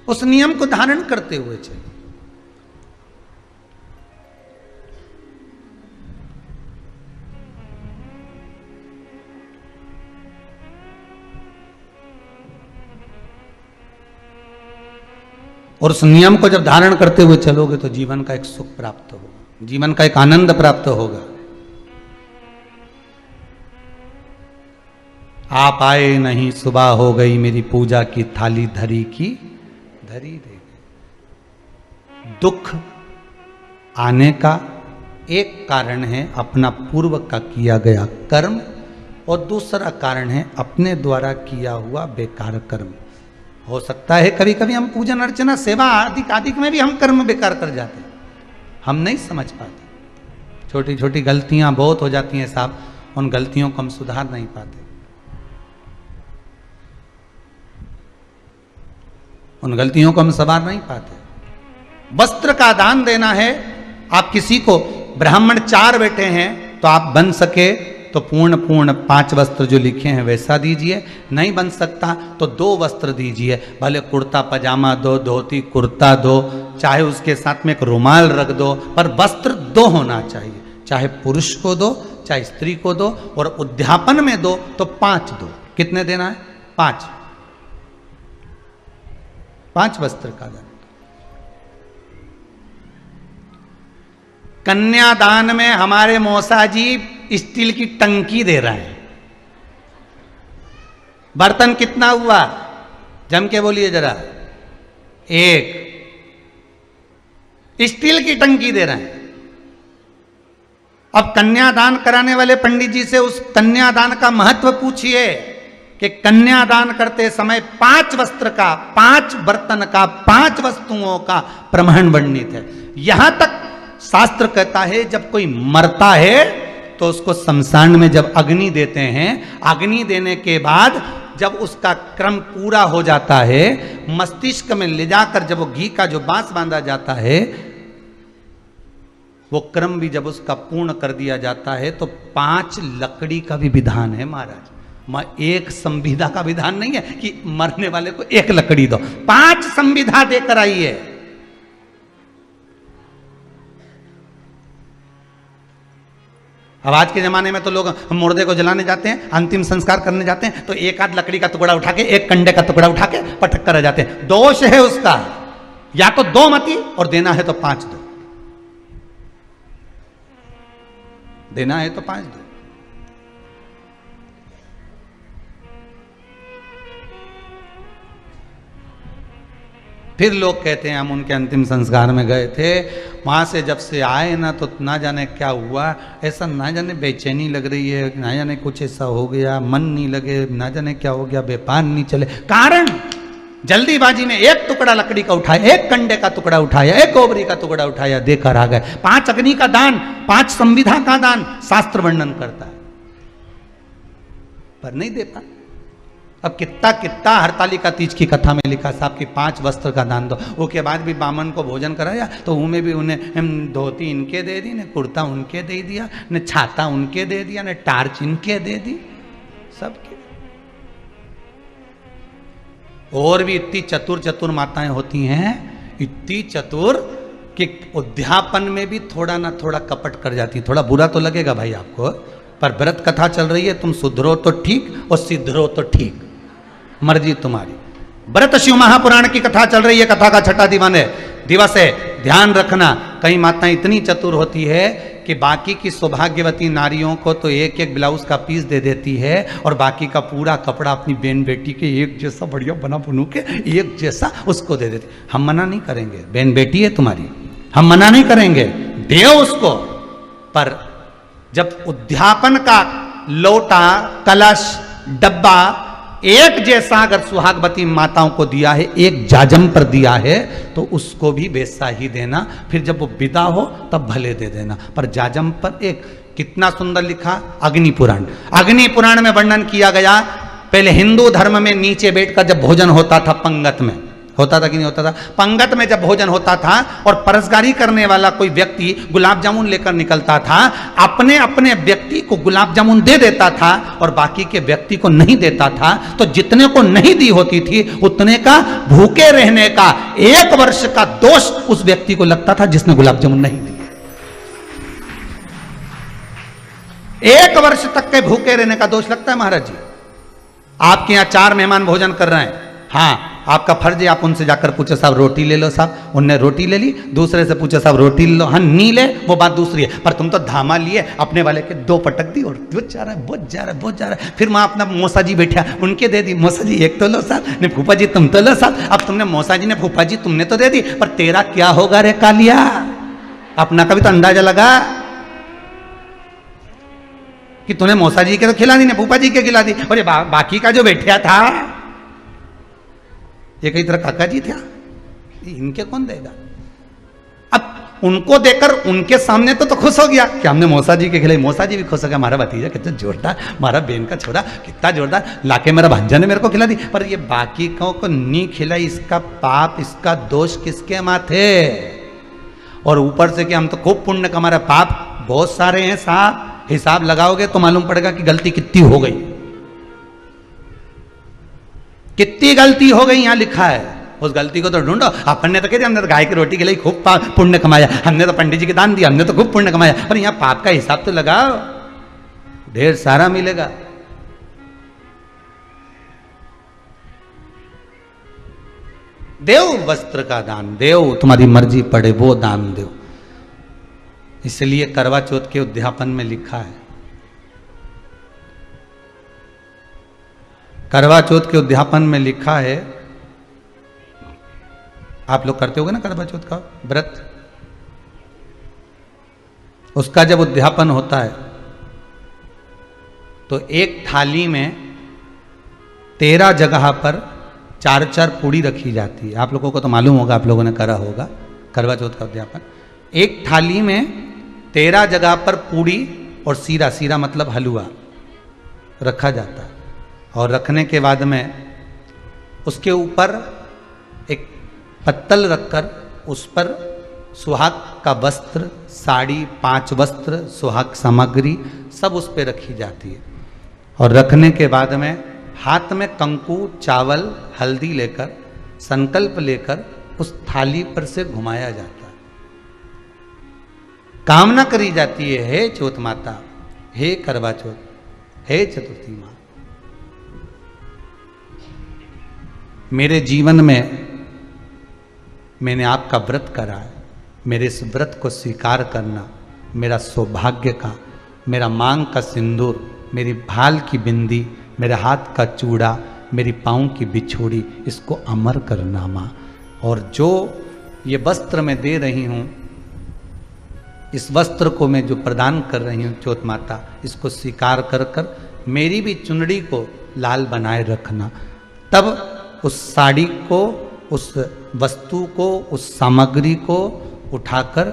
उस नियम को धारण करते हुए चलिए। और उस नियम को जब धारण करते हुए चलोगे तो जीवन का एक सुख प्राप्त होगा, जीवन का एक आनंद प्राप्त होगा। आप आए नहीं, सुबह हो गई, मेरी पूजा की थाली धरी की धरी रह गई। दुख आने का एक कारण है अपना पूर्व का किया गया कर्म, और दूसरा कारण है अपने द्वारा किया हुआ बेकार कर्म। हो सकता है कभी कभी हम पूजन अर्चना सेवा आदि आदि में भी हम कर्म बेकार कर जाते हैं, हम नहीं समझ पाते, छोटी छोटी गलतियां बहुत हो जाती हैं साहब, उन गलतियों को हम सुधार नहीं पाते, उन गलतियों को हम सुधार नहीं पाते। वस्त्र का दान देना है, आप किसी को, ब्राह्मण 4 बेटे हैं तो आप बन सके तो पूर्ण 5 वस्त्र जो लिखे हैं वैसा दीजिए, नहीं बन सकता तो 2 वस्त्र दीजिए, भले कुर्ता पजामा दो, धोती कुर्ता दो, चाहे उसके साथ में एक रुमाल रख दो, पर वस्त्र 2 होना चाहिए, चाहे पुरुष को दो चाहे स्त्री को दो, और उद्यापन में दो तो 5 दो। कितने देना है? 5 वस्त्र का दान। कन्यादान में हमारे मौसा जी स्टील की टंकी दे रहे हैं। बर्तन कितना हुआ? जम के बोलिए जरा। 1 स्टील की टंकी दे रहे हैं। अब कन्यादान कराने वाले पंडित जी से उस कन्यादान का महत्व पूछिए कि कन्यादान करते समय 5 वस्त्र का, 5 बर्तन का, 5 वस्तुओं का प्रमाण वर्णित है। यहां तक शास्त्र कहता है जब कोई मरता है तो उसको शमशान में जब अग्नि देते हैं, अग्नि देने के बाद जब उसका क्रम पूरा हो जाता है, मस्तिष्क में ले जाकर जब वो घी का जो बांस बांधा जाता है, वो क्रम भी जब उसका पूर्ण कर दिया जाता है तो 5 लकड़ी का भी विधान है महाराज। एक संविधा का विधान नहीं है कि मरने वाले को 1 लकड़ी दो, 5 संविधा देकर आई है। अब आज के जमाने में तो लोग मुर्दे को जलाने जाते हैं, अंतिम संस्कार करने जाते हैं, तो 1 आध लकड़ी का टुकड़ा उठा के, 1 कंडे का टुकड़ा उठा के पटक कर आ जाते हैं। दोष है उसका, या तो 2 मती और देना है तो 5 दो, देना है तो 5 दो। फिर लोग कहते हैं हम उनके अंतिम संस्कार में गए थे, वहां से जब से आए ना तो ना जाने क्या हुआ, ऐसा ना जाने बेचैनी लग रही है, ना जाने कुछ ऐसा हो गया, मन नहीं लगे, ना जाने क्या हो गया, व्यापार नहीं चले। कारण जल्दीबाजी में 1 टुकड़ा लकड़ी का उठाया, 1 कंडे का टुकड़ा उठाया, 1 गोबरी का टुकड़ा उठाया, देकर आ गए। 5 अग्नि का दान, 5 संविधा का दान शास्त्र वर्णन करता है, पर नहीं दे पा। अब कितना हरतालिका तीज की कथा में लिखा साहब कि 5 वस्त्र का दान दो, उसके बाद भी बामन को भोजन कराया तो उनमें भी उन्हें धोती इनके दे दी, ने कुर्ता उनके दे दिया, ने छाता उनके दे दिया, ने टार्च इनके दे दी, सबके। और भी इतनी चतुर माताएं होती हैं, इतनी चतुर कि उद्यापन में भी थोड़ा ना थोड़ा कपट कर जाती है। थोड़ा बुरा तो लगेगा भाई आपको, पर व्रत कथा चल रही है, तुम सुधरो तो ठीक और सिद्धरो तो ठीक, मर्जी तुम्हारी। व्रत शिव महापुराण की कथा चल रही है, कथा का 6ठा दिवस है। ध्यान रखना, कई माताएं इतनी चतुर होती है कि बाकी की सौभाग्यवती नारियों को तो 1 ब्लाउज का पीस दे देती है और बाकी का पूरा कपड़ा अपनी बहन बेटी के एक जैसा बढ़िया बना बुनू के एक जैसा उसको दे देती। हम मना नहीं करेंगे, बहन बेटी है तुम्हारी, हम मना नहीं करेंगे, दे उसको। पर जब उद्यापन का लोटा, कलश, डब्बा एक जैसा अगर सुहागवती माताओं को दिया है, एक जाजम पर दिया है, तो उसको भी वैसा ही देना। फिर जब वो विदा हो तब भले दे देना, पर जाजम पर एक। कितना सुंदर लिखा अग्नि पुराण। अग्नि पुराण में वर्णन किया गया, पहले हिंदू धर्म में नीचे बैठकर जब भोजन होता था, पंगत में होता था कि नहीं होता था, पंगत में जब भोजन होता था और परसगारी करने वाला कोई व्यक्ति गुलाब जामुन लेकर निकलता था, अपने अपने व्यक्ति को गुलाब जामुन दे देता था और बाकी के व्यक्ति को नहीं देता था। तो जितने को नहीं दी होती थी उतने का भूखे रहने का 1 वर्ष का दोष उस व्यक्ति को लगता था जिसने गुलाब जामुन नहीं दिए। 1 वर्ष तक के भूखे रहने का दोष लगता है महाराज जी। आपके यहां 4 मेहमान भोजन कर रहे हैं, हाँ आपका फर्ज है आप उनसे जाकर पूछो साहब रोटी ले लो साहब, उनने रोटी ले ली, दूसरे से पूछो साहब रोटी ले लो, हाँ नहीं ले वो बात दूसरी है, पर तुम तो धामा लिए, अपने वाले के 2 पटक दी और बहुत जा रहा है, बहुत जा रहा है, बहुत जा रहा है। फिर वहां अपना मौसा जी बैठा, उनके दे दी, मौसा जी 1 तो लो साहब, ने फूफा जी तुम तो लो साहब। अब तुमने मौसा जी ने फूफा जी तुमने तो दे दी, पर तेरा क्या होगा रे कालिया, अपना का भी तो अंदाजा लगा कि तूने मौसा जी के तो खिला दी, ने फूफा जी के खिला दी, और ये बाकी का जो बैठा था ये कई तरह काका जी था, इनके कौन देगा। अब उनको देकर उनके सामने तो खुश हो गया कि हमने मौसा जी के खिलाई, मौसा जी भी खुश हो गया, हमारा भतीजा कितना जोरदार, हमारा बहन का छोरा कितना जोरदार, लाके मेरा भांजा ने मेरे को खिला दी। पर ये बाकी को नहीं खिलाई, इसका पाप, इसका दोष किसके माथे। और ऊपर से कि हम तो खूब पुण्य का, हमारा पाप बहुत सारे हैं साहब, हिसाब लगाओगे तो मालूम पड़ेगा कि गलती कितनी हो गई, कितनी गलती हो गई यहां लिखा है। उस गलती को तो ढूंढो। अपन ने तो कहते हमने तो गाय की रोटी के लिए खूब पुण्य कमाया, हमने तो पंडित जी के दान दिया, हमने तो खूब पुण्य कमाया, पर यहां पाप का हिसाब तो लगाओ, ढेर सारा मिलेगा। देव वस्त्र का दान, देव तुम्हारी मर्जी पड़े वो दान दो। इसलिए करवा चौथ के उद्यापन में लिखा है, करवा चौथ के उद्यापन में लिखा है, आप लोग करते होगे ना करवा चौथ का व्रत, उसका जब उद्यापन होता है तो एक थाली में 13 जगह पर 4-4 पूड़ी रखी जाती है। आप लोगों को तो मालूम होगा, आप लोगों ने करा होगा करवा चौथ का उद्यापन। एक थाली में 13 जगह पर पूड़ी और सीरा, सीरा मतलब हलवा रखा जाता है, और रखने के बाद में उसके ऊपर एक पत्तल रखकर उस पर सुहाग का वस्त्र, साड़ी, 5 वस्त्र, सुहाग सामग्री सब उस पर रखी जाती है। और रखने के बाद में हाथ में कंकु, चावल, हल्दी लेकर, संकल्प लेकर उस थाली पर से घुमाया जाता है। कामना करी जाती है, हे चौथ माता, हे करवा चौथ, हे चतुर्थी माँ, मेरे जीवन में मैंने आपका व्रत करा है, मेरे इस व्रत को स्वीकार करना, मेरा सौभाग्य का, मेरा मांग का सिंदूर, मेरी भाल की बिंदी, मेरे हाथ का चूड़ा, मेरी पाँव की बिछोड़ी, इसको अमर करना माँ। और जो ये वस्त्र मैं दे रही हूँ, इस वस्त्र को मैं जो प्रदान कर रही हूँ चौथ माता, इसको स्वीकार कर कर मेरी भी चुनड़ी को लाल बनाए रखना। तब उस साड़ी को, उस वस्तु को, उस सामग्री को उठाकर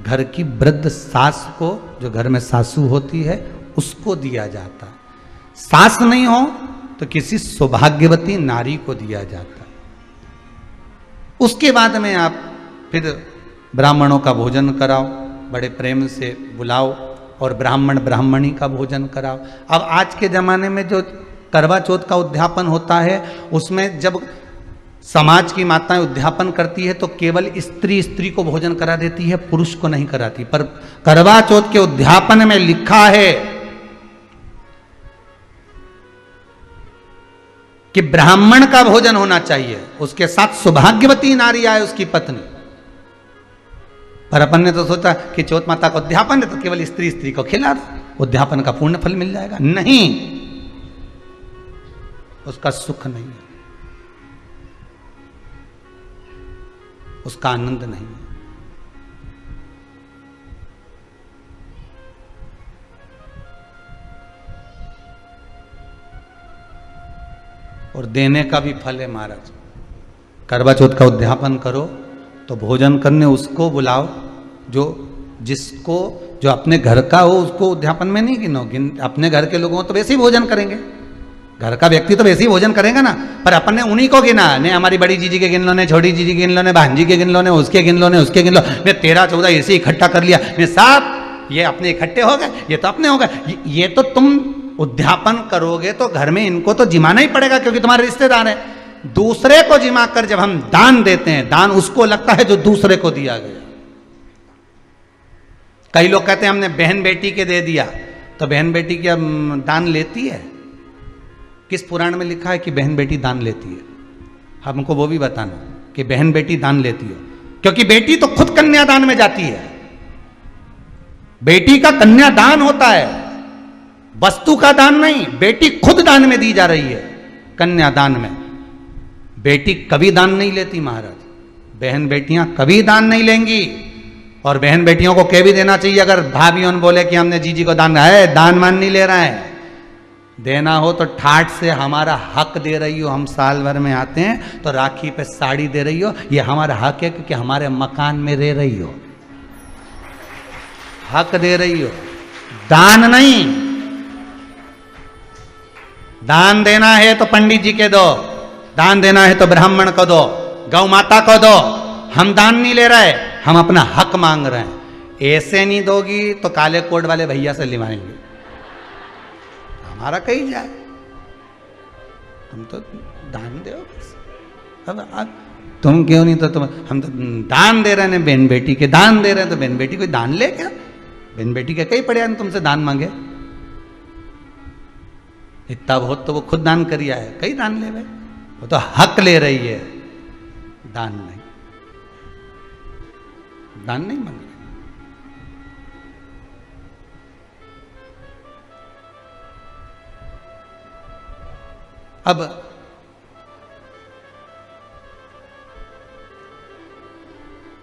घर की वृद्ध सास को, जो घर में सासू होती है, उसको दिया जाता है। सास नहीं हो तो किसी सौभाग्यवती नारी को दिया जाता है। उसके बाद में आप फिर ब्राह्मणों का भोजन कराओ, बड़े प्रेम से बुलाओ और ब्राह्मण ब्राह्मणी का भोजन कराओ। अब आज के ज़माने में जो करवा चौथ का उद्यापन होता है, उसमें जब समाज की माताएं उद्यापन करती है तो केवल स्त्री स्त्री को भोजन करा देती है, पुरुष को नहीं कराती। पर करवा चौथ के उद्यापन में लिखा है कि ब्राह्मण का भोजन होना चाहिए, उसके साथ सौभाग्यवती नारी आए, उसकी पत्नी। पर अपन ने तो सोचा कि चौथ माता का उद्यापन है तो केवल स्त्री स्त्री को खिला दो, उद्यापन का पूर्ण फल मिल जाएगा। नहीं, उसका सुख नहीं है, उसका आनंद नहीं है। और देने का भी फल है महाराज। करवा चौथ का उद्यापन करो तो भोजन करने उसको बुलाओ जो जिसको जो अपने घर का हो, उसको उद्यापन में नहीं गिनो। अपने घर के लोगों तो वैसे ही भोजन करेंगे, घर का व्यक्ति तो वैसे ही भोजन करेगा ना, पर अपन ने उन्हीं को गिना। ने हमारी बड़ी जीजी के गिन लो, ने छोटी जीजी के गिन लो, ने भांजी के गिन लो, ने उसके गिन लो, ने उसके गिन लो, ने 13-14 ऐसे इकट्ठा कर लिया, ने साहब ये अपने इकट्ठे हो गए, ये तो अपने हो गए। ये तो तुम उद्यापन करोगे तो घर में इनको तो जिमाना ही पड़ेगा क्योंकि तुम्हारे रिश्तेदार हैं। दूसरे को जिमा कर जब हम दान देते हैं, दान उसको लगता है जो दूसरे को दिया गया। कई लोग कहते हैं हमने बहन बेटी के दे दिया, तो बहन बेटी क्या दान लेती है? किस पुराण में लिखा है कि बहन बेटी दान लेती है? हमको वो भी बताना कि बहन बेटी दान लेती हो, क्योंकि बेटी तो खुद कन्यादान में जाती है। बेटी का कन्यादान होता है, वस्तु का दान नहीं। बेटी खुद दान में दी जा रही है, कन्यादान में। बेटी कभी दान नहीं लेती महाराज, बहन बेटियां कभी दान नहीं लेंगी। और बहन बेटियों को कह भी देना चाहिए, अगर भाभीयों ने बोले कि हमने जीजी को दान है, दान मान नहीं ले रहे हैं, देना हो तो ठाठ से हमारा हक दे रही हो। हम साल भर में आते हैं तो राखी पे साड़ी दे रही हो, ये हमारा हक है क्योंकि हमारे मकान में रह रही हो, हक दे रही हो, दान नहीं। दान देना है तो पंडित जी के दो, दान देना है तो ब्राह्मण को दो, गौ माता को दो। हम दान नहीं ले रहे, हम अपना हक मांग रहे हैं। ऐसे नहीं दोगी तो काले कोट वाले भैया से लिवाएंगे। हमारा कहीं जाए, तुम तो दान दो बस। अब तुम क्यों नहीं, तो तुम, हम तो दान दे रहे हैं, बहन बेटी के दान दे रहे हैं, तो बहन बेटी कोई दान ले क्या? बहन बेटी के कई पड़े तुमसे दान मांगे? इतना बहुत तो वो खुद दान करिया है, कई दान ले भाई, वो तो हक ले रही है, दान नहीं, दान नहीं मांग रही। अब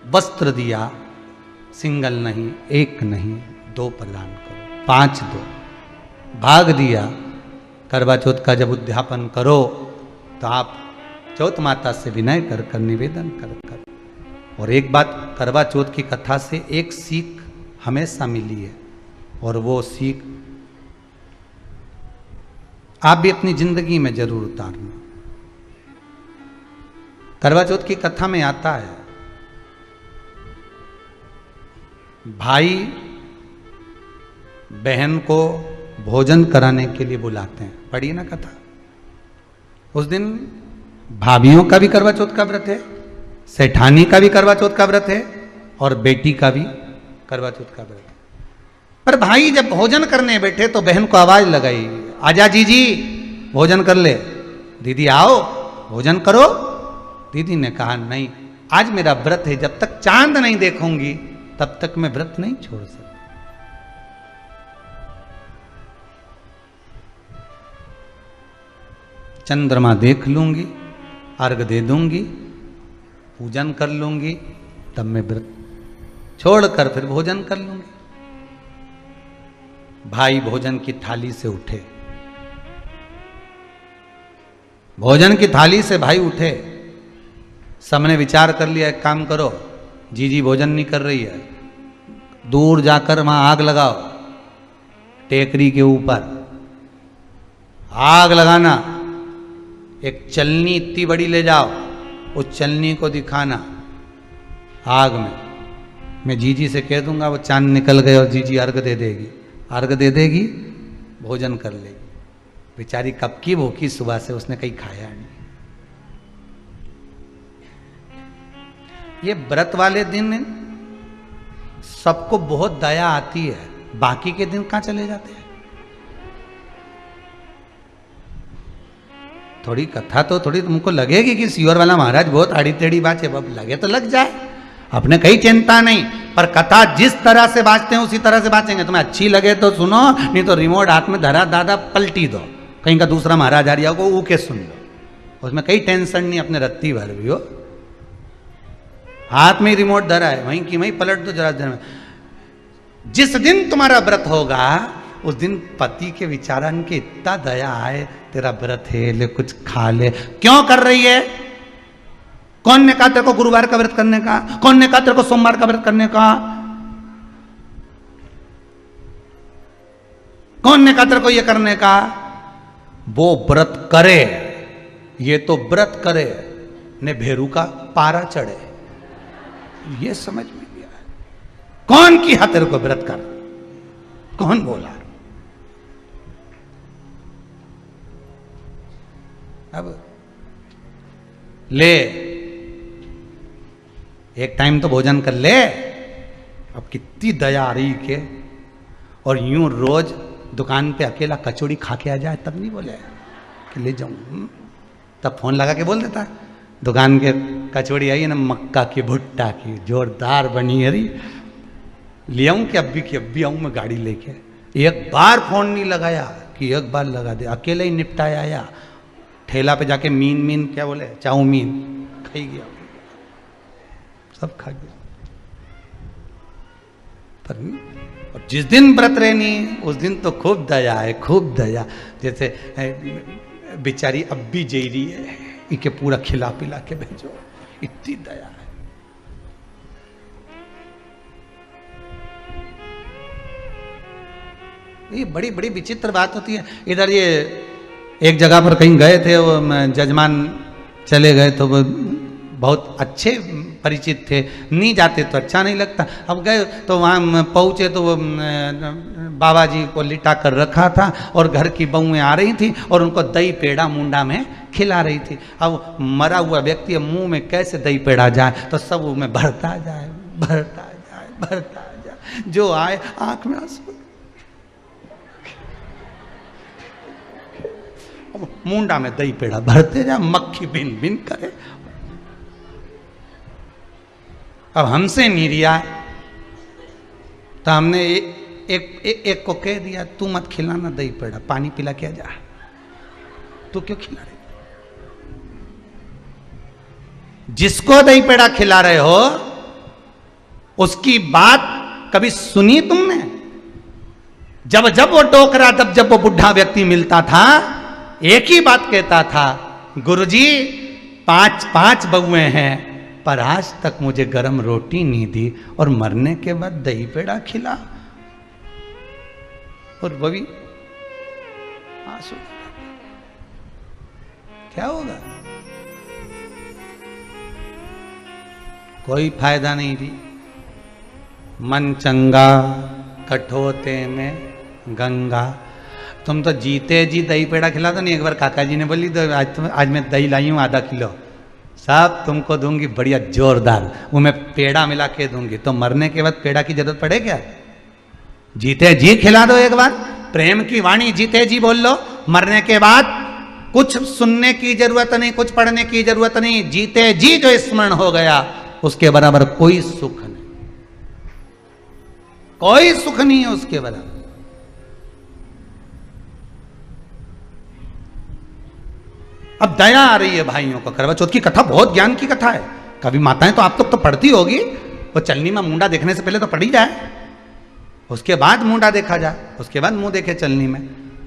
वस्त्र दिया, सिंगल नहीं, एक नहीं, 2 प्रदान करो, 5 दो। भाग दिया, करवा चौथ का जब उद्यापन करो तो आप चौथ माता से विनय कर कर निवेदन कर कर। और एक बात, करवा चौथ की कथा से एक सीख हमेशा मिली है, और वो सीख आप भी अपनी जिंदगी में जरूर उतारना। करवा चौथ की कथा में आता है, भाई बहन को भोजन कराने के लिए बुलाते हैं, पढ़िए ना कथा। उस दिन भाभीियों का भी करवा चौथ का व्रत है, सेठानी का भी करवा चौथ का व्रत है, और बेटी का भी करवा चौथ का व्रत है। पर भाई जब भोजन करने बैठे तो बहन को आवाज लगाई, आजा जीजी भोजन कर ले। दीदी आओ भोजन करो। दीदी ने कहा नहीं, आज मेरा व्रत है, जब तक चांद नहीं देखूंगी तब तक मैं व्रत नहीं छोड़ सकती। चंद्रमा देख लूंगी, अर्घ दे दूंगी, पूजन कर लूंगी, तब मैं व्रत छोड़कर फिर भोजन कर लूंगी। भाई भोजन की थाली से उठे, भोजन की थाली से भाई उठे, सबने विचार कर लिया, एक काम करो, जीजी भोजन नहीं कर रही है, दूर जाकर वहां आग लगाओ, टेकरी के ऊपर आग लगाना, एक चलनी इतनी बड़ी ले जाओ, उस चलनी को दिखाना आग में, मैं जीजी से कह दूंगा वो चांद निकल गए और जीजी अर्घ दे देगी, अर्घ दे देगी, भोजन कर लेगी। बेचारी कब की भूखी, सुबह से उसने कहीं खाया नहीं। ये व्रत वाले दिन सबको बहुत दया आती है, बाकी के दिन कहां चले जाते हैं? थोड़ी कथा तो थोड़ी तुमको लगेगी कि सियोर वाला महाराज बहुत आड़ी टेढ़ी बात है, अब लगे तो लग जाए, अपने कहीं चिंता नहीं। पर कथा जिस तरह से बाँचते हैं उसी तरह से बाँचेंगे। तुम्हें अच्छी लगे तो सुनो, नहीं तो रिमोट हाथ में धरा दादा पलटी दो, कहीं का दूसरा महाराज आ रिया को ऊके सुन लो, उसमें कहीं टेंशन नहीं, अपने रत्ती भर भी हो, हाथ में रिमोट धरा है, वहीं की वहीं पलट दो जरा देर में। जिस दिन तुम्हारा व्रत होगा उस दिन पति के विचारन के इतना दया आए, तेरा व्रत है, ले कुछ खा ले। क्यों कर रही है? कौन ने कहा तेरे को गुरुवार का व्रत करने का? कौन ने कहा तेरे को सोमवार का व्रत करने का? कौन ने कहा तेरे को ये करने का? वो व्रत करे, ये तो व्रत करे ने भेरू का पारा चढ़े, ये समझ में नहीं आया। कौन किया तेरे को व्रत कर? कौन बोला? अब ले, एक टाइम तो भोजन कर ले। अब कितनी दया आ रही के, और यूं रोज दुकान पे अकेला कचौड़ी खा के आ जाए तब नहीं बोले कि ले जाऊं, तब फोन लगा के बोल देता, दुकान के कचौड़ी आई है ना मक्का की भुट्टा की, जोरदार बनी है, ले आऊं कि अभी आऊं मैं गाड़ी लेके। एक बार फोन नहीं लगाया कि एक बार लगा दे, अकेले ही निपटाया आया। ठेला पे जाके मीन क्या बोले, चाउमीन खाई गया, सब खा गया। पर और जिस दिन व्रत रहनी उस दिन तो खूब दया है, खूब दया। जैसे बेचारी अब भी जेरी है, इके पूरा खिला पिला के भेजो, इतनी दया है। ये बड़ी बड़ी विचित्र बात होती है। इधर ये एक जगह पर कहीं गए थे, वो जजमान चले गए तो वो बहुत अच्छे परिचित थे, नहीं जाते तो अच्छा नहीं लगता। अब गए तो वहाँ पहुँचे तो वो बाबा जी को लिटा कर रखा था और घर की बहुएं आ रही थी और उनको दही पेड़ा मुंडा में खिला रही थी। अब मरा हुआ व्यक्ति मुंह में कैसे दही पेड़ा जाए, तो सब में भरता जाए भरता जाए भरता जाए, जो आए आंख में आंसू, मुंडा में दही पेड़ा भरते जाए, मक्खी बिन बिन करे। अब हमसे नहीं रिया तो हमने एक को कह दिया, तू मत खिलाना दही पेड़ा, पानी पिला के जा, तू क्यों खिला रहे? जिसको दही पेड़ा खिला रहे हो उसकी बात कभी सुनी तुमने? जब जब वो टोकरा, जब वो बुढ़ा व्यक्ति मिलता था, एक ही बात कहता था, गुरुजी 5 बहुएं हैं पर आज तक मुझे गरम रोटी नहीं दी और मरने के बाद दही पेड़ा खिला। और वो भी आंसू, क्या होगा? कोई फायदा नहीं थी। मन चंगा कठोते में गंगा। तुम तो जीते जी दही पेड़ा खिला दो नहीं। एक बार काका जी ने बोली तो आज मैं दही लाई हूँ आधा किलो, सब तुमको दूंगी बढ़िया जोरदार, वो मैं पेड़ा मिला के दूंगी। तो मरने के बाद पेड़ा की जरूरत पड़े क्या? जीते जी खिला दो एक बार, प्रेम की वाणी जीते जी बोल लो। मरने के बाद कुछ सुनने की जरूरत नहीं, कुछ पढ़ने की जरूरत नहीं, जीते जी जो स्मरण हो गया उसके बराबर कोई सुख नहीं, कोई सुख नहीं है उसके बराबर। अब दया आ रही है भाइयों को। करवा चौथ की कथा बहुत ज्ञान की कथा है। कभी माताएं तो आप लोग तो पढ़ती होगी, वो चलनी में मुंडा देखने से पहले तो पढ़ी जाए, उसके बाद मुंडा देखा जाए, उसके बाद मुंह देखे चलनी में,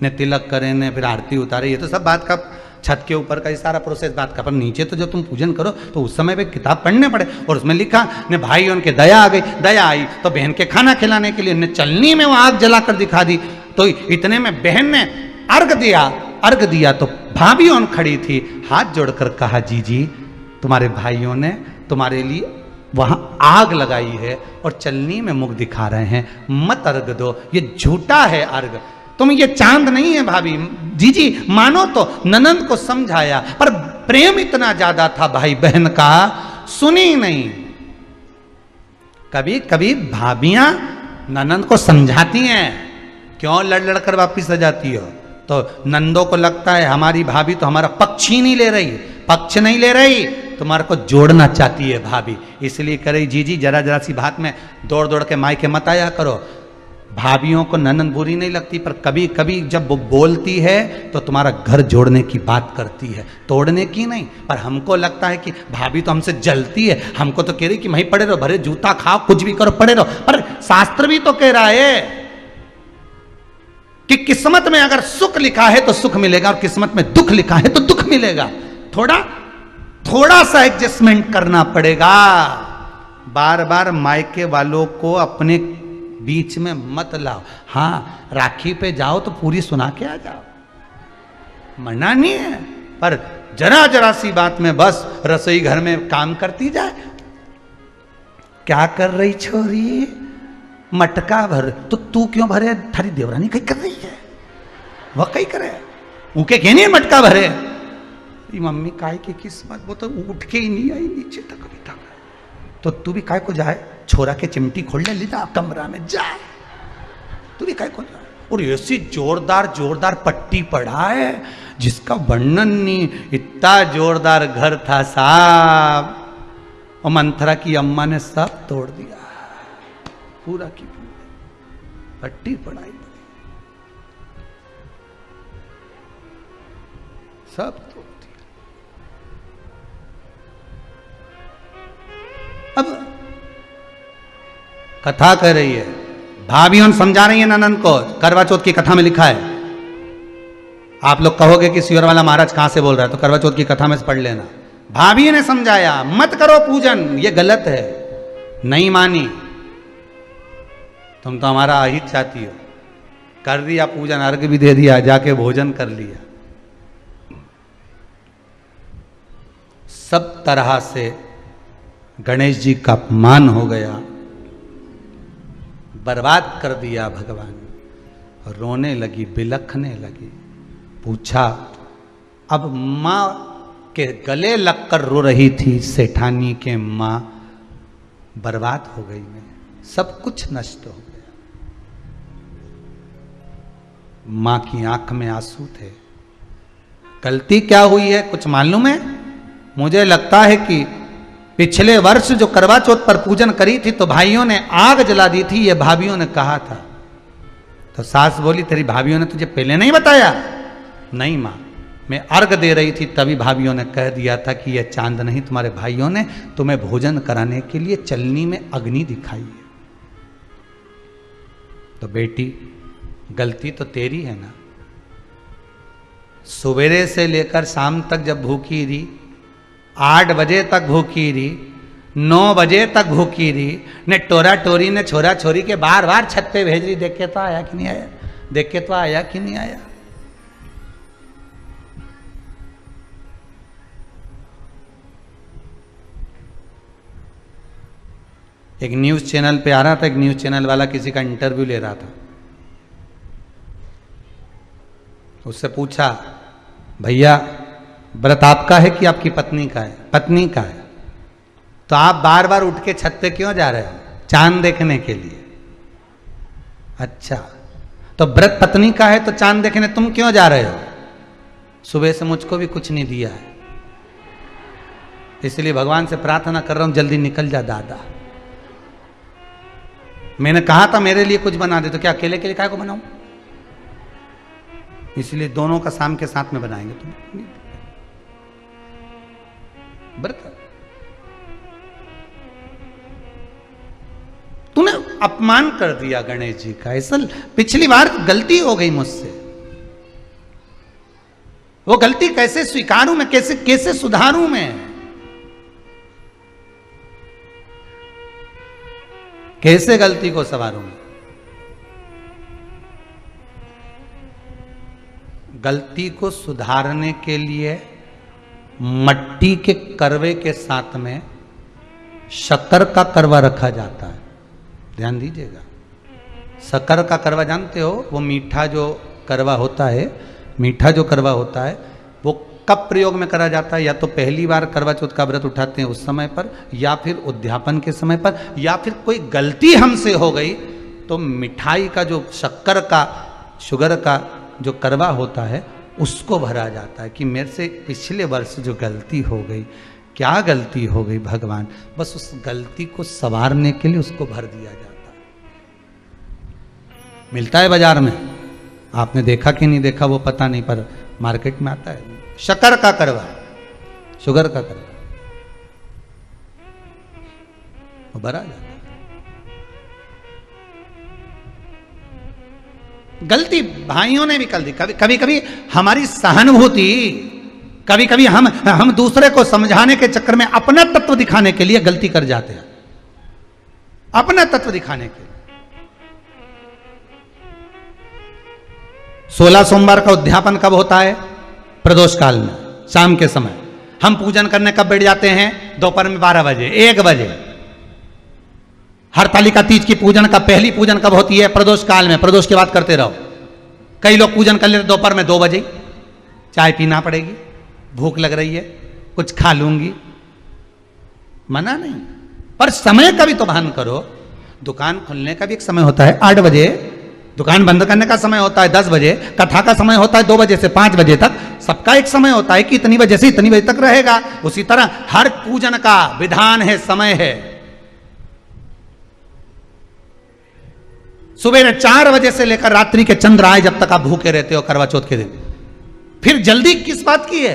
ने तिलक करे ने फिर आरती उतारे। ये तो सब बात का छत के ऊपर का ये सारा प्रोसेस बात का, पर नीचे तो जब तुम पूजन करो तो उस समय पे किताब पढ़ने पड़े। और उसमें लिखा ने भाई उनके दया आ गई, दया आई तो बहन के खाना खिलाने के लिए ने चलनी में वो आग जलाकर दिखा दी। तो इतने में बहन ने अर्घ दिया तो भाभी उन खड़ी थी, हाथ जोड़कर कहा, जी तुम्हारे भाइयों ने तुम्हारे लिए वहां आग लगाई है और चलनी में मुख दिखा रहे हैं, मत अर्घ दो, ये झूठा है अर्घ, तुम ये चांद नहीं है भाभी। जी मानो तो ननंद को समझाया, पर प्रेम इतना ज्यादा था भाई बहन का, सुनी नहीं। कभी कभी भाभियां ननंद को समझाती हैं, क्यों लड़ कर वापिस आ जाती हो? तो नंदों को लगता है हमारी भाभी तो हमारा पक्ष ही नहीं ले रही, पक्ष नहीं ले रही, तुम्हारे को जोड़ना चाहती है भाभी, इसलिए कह रही जी जरा सी बात में दौड़ के मायके मत आया करो। भाभियों को ननंद बुरी नहीं लगती, पर कभी कभी जब वो बोलती है तो तुम्हारा घर जोड़ने की बात करती है, तोड़ने की नहीं। पर हमको लगता है कि भाभी तो हमसे जलती है, हमको तो कह रही कि वहीं पड़े रहो, भरे जूता खाओ, कुछ भी करो, पड़े रहो। पर शास्त्र भी तो कह रहा है कि किस्मत में अगर सुख लिखा है तो सुख मिलेगा और किस्मत में दुख लिखा है तो दुख मिलेगा। थोड़ा सा एडजस्टमेंट करना पड़ेगा। बार बार मायके वालों को अपने बीच में मत लाओ। हाँ, राखी पे जाओ तो पूरी सुना के आ जाओ, मना नहीं है, पर जरा सी बात में बस रसोई घर में काम करती जाए। क्या कर रही छोरी? मटका भर। तो तू क्यों भरे? थारी देवरानी कहीं कर रही है, वह कहीं करे, ऊके के नहीं मटका भरे। मम्मी काय की किस्मत, वो तो उठ के ही नहीं आई नीचे तक अभी तक। तो तू भी काय को जाए, छोरा के चिमटी खोल ले जा कमरा में जा, तू भी काय को जाए। और ऐसी जोरदार पट्टी पड़ा है जिसका वर्णन नहीं, इतना जोरदार घर था साहब। और मंथरा की अम्मा ने सब तोड़ दिया, पूरा की पट्टी पड़ाई, सब तोड़ दिया। अब कथा कह रही है, भाभियों समझा रही है ननंद को। करवा चौथ की कथा में लिखा है, आप लोग कहोगे कि सियोर वाला महाराज कहां से बोल रहा है, तो करवा चौथ की कथा में से पढ़ लेना। भाभी ने समझाया, मत करो पूजन, ये गलत है। नहीं मानी, तुम तो हमारा अहित चाहती हो। कर दिया पूजन, अर्घ भी दे दिया, जाके भोजन कर लिया। सब तरह से गणेश जी का अपमान हो गया, बर्बाद कर दिया भगवान। रोने लगी, बिलखने लगी। पूछा, अब माँ के गले लगकर रो रही थी सेठानी के माँ, बर्बाद हो गई मैं, सब कुछ नष्ट हो गया। मां की आंख में आंसू थे। गलती क्या हुई है कुछ मालूम है? मुझे लगता है कि पिछले वर्ष जो करवा चौथ पर पूजन करी थी तो भाइयों ने आग जला दी थी, ये भाभियों ने कहा था। तो सास बोली, तेरी भाभियों ने तुझे पहले नहीं बताया? नहीं मां, मैं अर्घ दे रही थी तभी भाभियों ने कह दिया था कि यह चांद नहीं, तुम्हारे भाइयों ने तुम्हें भोजन कराने के लिए चलनी में अग्नि दिखाई है। तो बेटी, गलती तो तेरी है ना। सवेरे से लेकर शाम तक जब भूखी रही, 8 बजे तक भूखी रही, 9 बजे तक भूखी रही, ने टोरा टोरी ने छोरा छोरी के बार बार छत पे भेज रही, देख के तो आया कि नहीं आया, देख के तो आया कि नहीं आया। एक न्यूज चैनल पे आ रहा था, एक न्यूज चैनल वाला किसी का इंटरव्यू ले रहा था। उससे पूछा, भैया व्रत आपका है कि आपकी पत्नी का है? पत्नी का है। तो आप बार बार उठ के छत पे क्यों जा रहे हो? चांद देखने के लिए। अच्छा, तो व्रत पत्नी का है तो चांद देखने तुम क्यों जा रहे हो? सुबह से मुझको भी कुछ नहीं दिया है, इसलिए भगवान से प्रार्थना कर रहा हूं जल्दी निकल जा दादा। मैंने कहा था मेरे लिए कुछ बना दे, तो क्या अकेले के लिए काय को बनाऊं? इसलिए दोनों का शाम के साथ में बनाएंगे। तुम व्रत तूने अपमान कर दिया गणेश जी का। ऐसा पिछली बार गलती हो गई मुझसे, वो गलती कैसे स्वीकारूं मैं, कैसे कैसे सुधारूं मैं, कैसे गलती को संवारूं मैं? गलती को सुधारने के लिए मट्टी के करवे के साथ में शक्कर का करवा रखा जाता है। ध्यान दीजिएगा, शक्कर का करवा जानते हो? वो मीठा जो करवा होता है, मीठा जो करवा होता है वो कब प्रयोग में करा जाता है? या तो पहली बार करवा चौथ का व्रत उठाते हैं उस समय पर, या फिर उद्यापन के समय पर, या फिर कोई गलती हमसे हो गई तो मिठाई का जो शक्कर का, शुगर का जो करवा होता है उसको भरा जाता है कि मेरे से पिछले वर्ष जो गलती हो गई, क्या गलती हो गई भगवान, बस उस गलती को संवारने के लिए उसको भर दिया जाता है। मिलता है बाजार में, आपने देखा कि नहीं देखा वो पता नहीं, पर मार्केट में आता है शक्कर का करवा, शुगर का करवा, वो भरा जाता है। गलती भाइयों ने भी कर दी। कभी कभी हमारी सहानुभूति, कभी कभी हम दूसरे को समझाने के चक्कर में अपना तत्व दिखाने के लिए गलती कर जाते हैं, अपना तत्व दिखाने के लिए। 16 सोमवार का उद्यापन कब होता है? प्रदोष काल में, शाम के समय। हम पूजन करने कब बैठ जाते हैं? दोपहर में 12 बजे, 1 बजे। हरतालिका तीज की पूजन का पहली पूजन कब होती है? प्रदोष काल में। प्रदोष की बात करते रहो। कई लोग पूजन कर लेते दोपहर में 2 बजे, चाय पीना पड़ेगी, भूख लग रही है, कुछ खा लूंगी, मना नहीं, पर समय का भी तो भान करो। दुकान खुलने का भी एक समय होता है 8 बजे, दुकान बंद करने का समय होता है 10 बजे, कथा का समय होता है 2 बजे से 5 बजे तक। सबका एक समय होता है कि इतनी बजे से इतनी बजे तक रहेगा। उसी तरह हर पूजन का विधान है, समय है। सुबह 4 बजे से लेकर रात्रि के चंद्र आए जब तक आप भूखे रहते हो करवा चौथ के दिन। फिर जल्दी किस बात की है?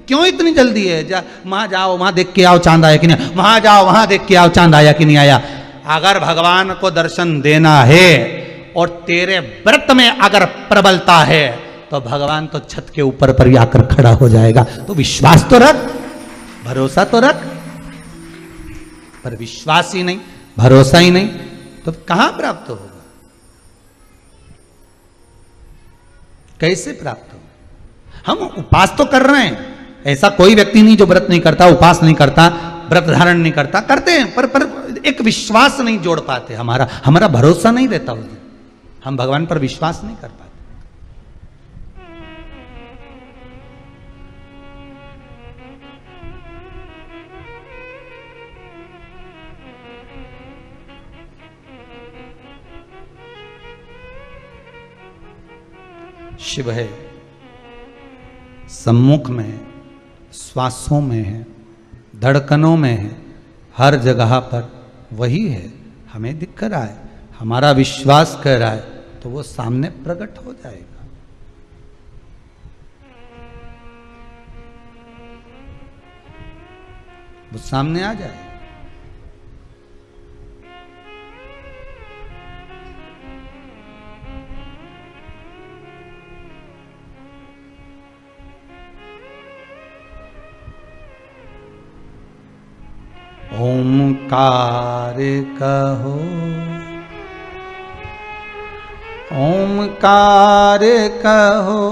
क्यों इतनी जल्दी है? वहां जाओ, वहां देख के आओ चांद आया कि नहीं, वहां जाओ, वहां देख के आओ चांद आया कि नहीं आया। अगर भगवान को दर्शन देना है और तेरे व्रत में अगर प्रबलता है तो भगवान तो छत के ऊपर पर ही आकर खड़ा हो जाएगा। तो विश्वास तो रख, भरोसा तो रख। पर विश्वास ही नहीं, भरोसा ही नहीं, तो कहां प्राप्त होगा? कैसे प्राप्त हो? हम उपास तो कर रहे हैं, ऐसा कोई व्यक्ति नहीं जो व्रत नहीं करता, उपवास नहीं करता, व्रत धारण नहीं करता, करते हैं पर एक विश्वास नहीं जोड़ पाते। हमारा भरोसा नहीं रहता उस दिन, हम भगवान पर विश्वास नहीं कर पाते। शिव है, सम्मुख में है, श्वासों में है, धड़कनों में है, हर जगह पर वही है। हमें दिख रहा है, हमारा विश्वास कर रहा है, तो वो सामने प्रकट हो जाएगा। वो सामने आ जाएगा। ओमकार कहो, ओमकार कहो,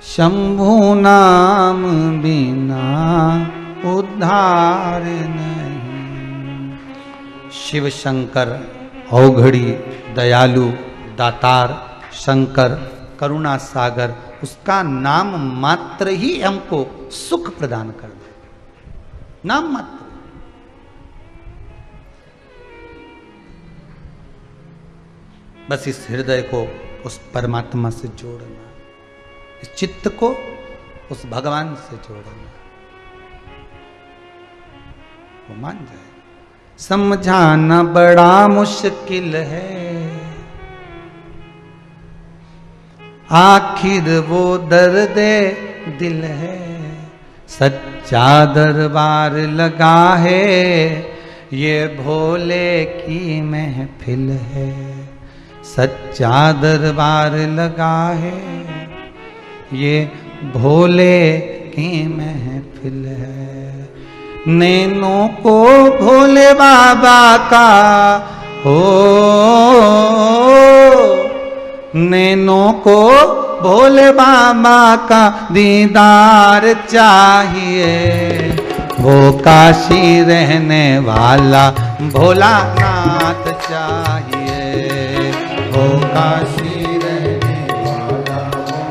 शंभु नाम बिना उद्धार नहीं। शिव शंकर औघड़ी, दयालु, दातार, शंकर, करुणा सागर, उसका नाम मात्र ही हमको सुख प्रदान कर दे। नाम मात्र। बस इस हृदय को उस परमात्मा से जोड़ना, इस चित्त को उस भगवान से जोड़ना, वो मान जाए। समझाना बड़ा मुश्किल है, आखिर वो दर्द दिल है। सच्चा दरबार लगा है, ये भोले की महफिल है। सच्चा दरबार लगा है, ये भोले की महफिल है। नैनों को भोले बाबा का हो, नैनों को भोले बाबा का दीदार चाहिए। वो काशी रहने वाला भोलानाथ चाहिए। वो काशी रहने वाला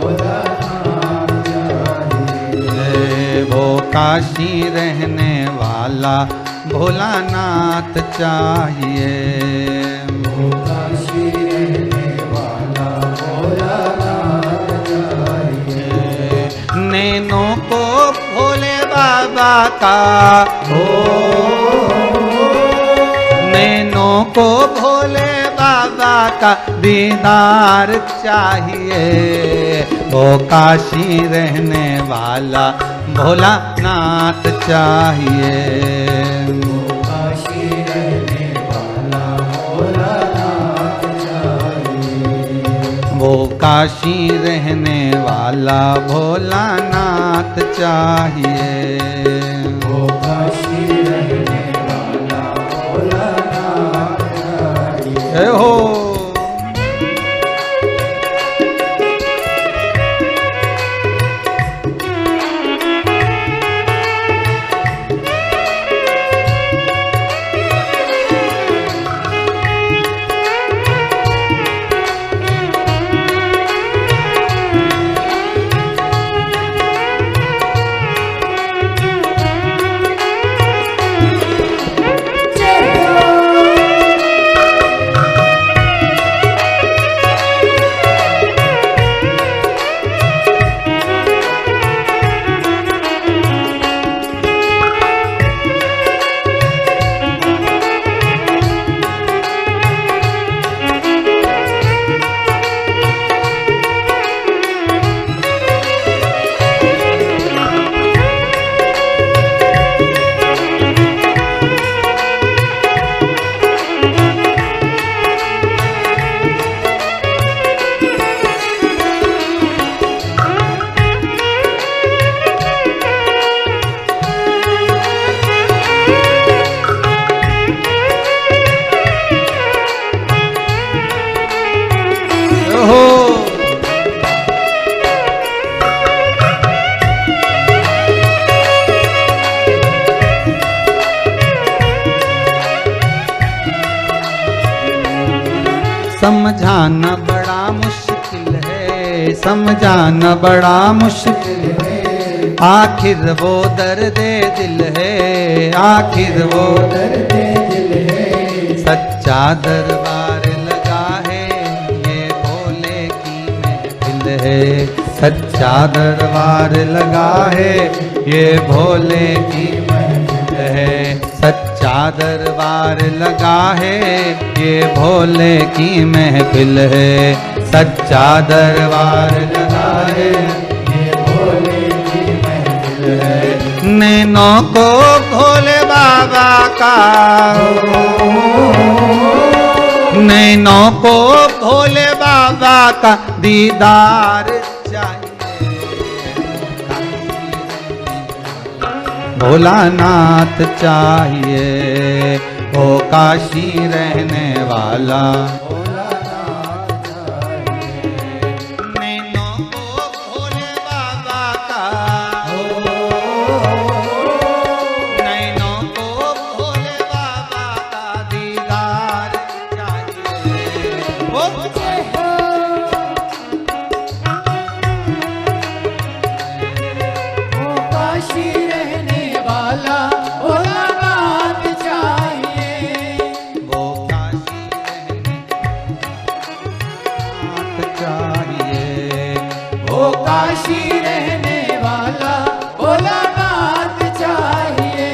भोलानाथ चाहिए। वो काशी रहने वाला भोलानाथ चाहिए। वो काशी रहने वाला भोलानाथ चाहिए। नैनों को भोले बाबा का हो, नैनों को भोले बाबा का दीदार चाहिए। वो काशी रहने वाला भोलानाथ चाहिए। वो काशी रहने वाला भोलानाथ चाहिए। वो काशी रहने वाला भोलानाथ चाहिए। वो काशी रहने वाला भोलानाथ चाहिए। हो समझाना बड़ा मुश्किल है, समझाना बड़ा मुश्किल है, आखिर वो दर्द दिल है, आखिर वो दर्द दिल है। सच्चा दरबार लगा है, ये भोले की महफिल है, सच्चा दरबार लगा है, ये भोले की महफिल है, सच्चा दरबार लगा है, ये भोले की महफिल है, सच्चा दरबार लगा है, ये भोले की महफिल है। नैनों को भोले बाबा का, नैनों को भोले बाबा का दीदार चाहिए, भोलानाथ चाहिए, ओ काशी रहने वाला, भोलानाथ चाहिए। नैनों को भोले बाबा का, नैनों को भोले बाबा का दीदार चाहिए, ओ काशी रहने वाला भोलानाथ चाहिए। वो काशी रहने चाहिए, वो काशी रहने वाला भोलानाथ चाहिए।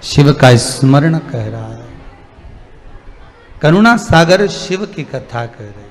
शिव का स्मरण कह रहा है, करुणा सागर शिव की कथा कह रहे।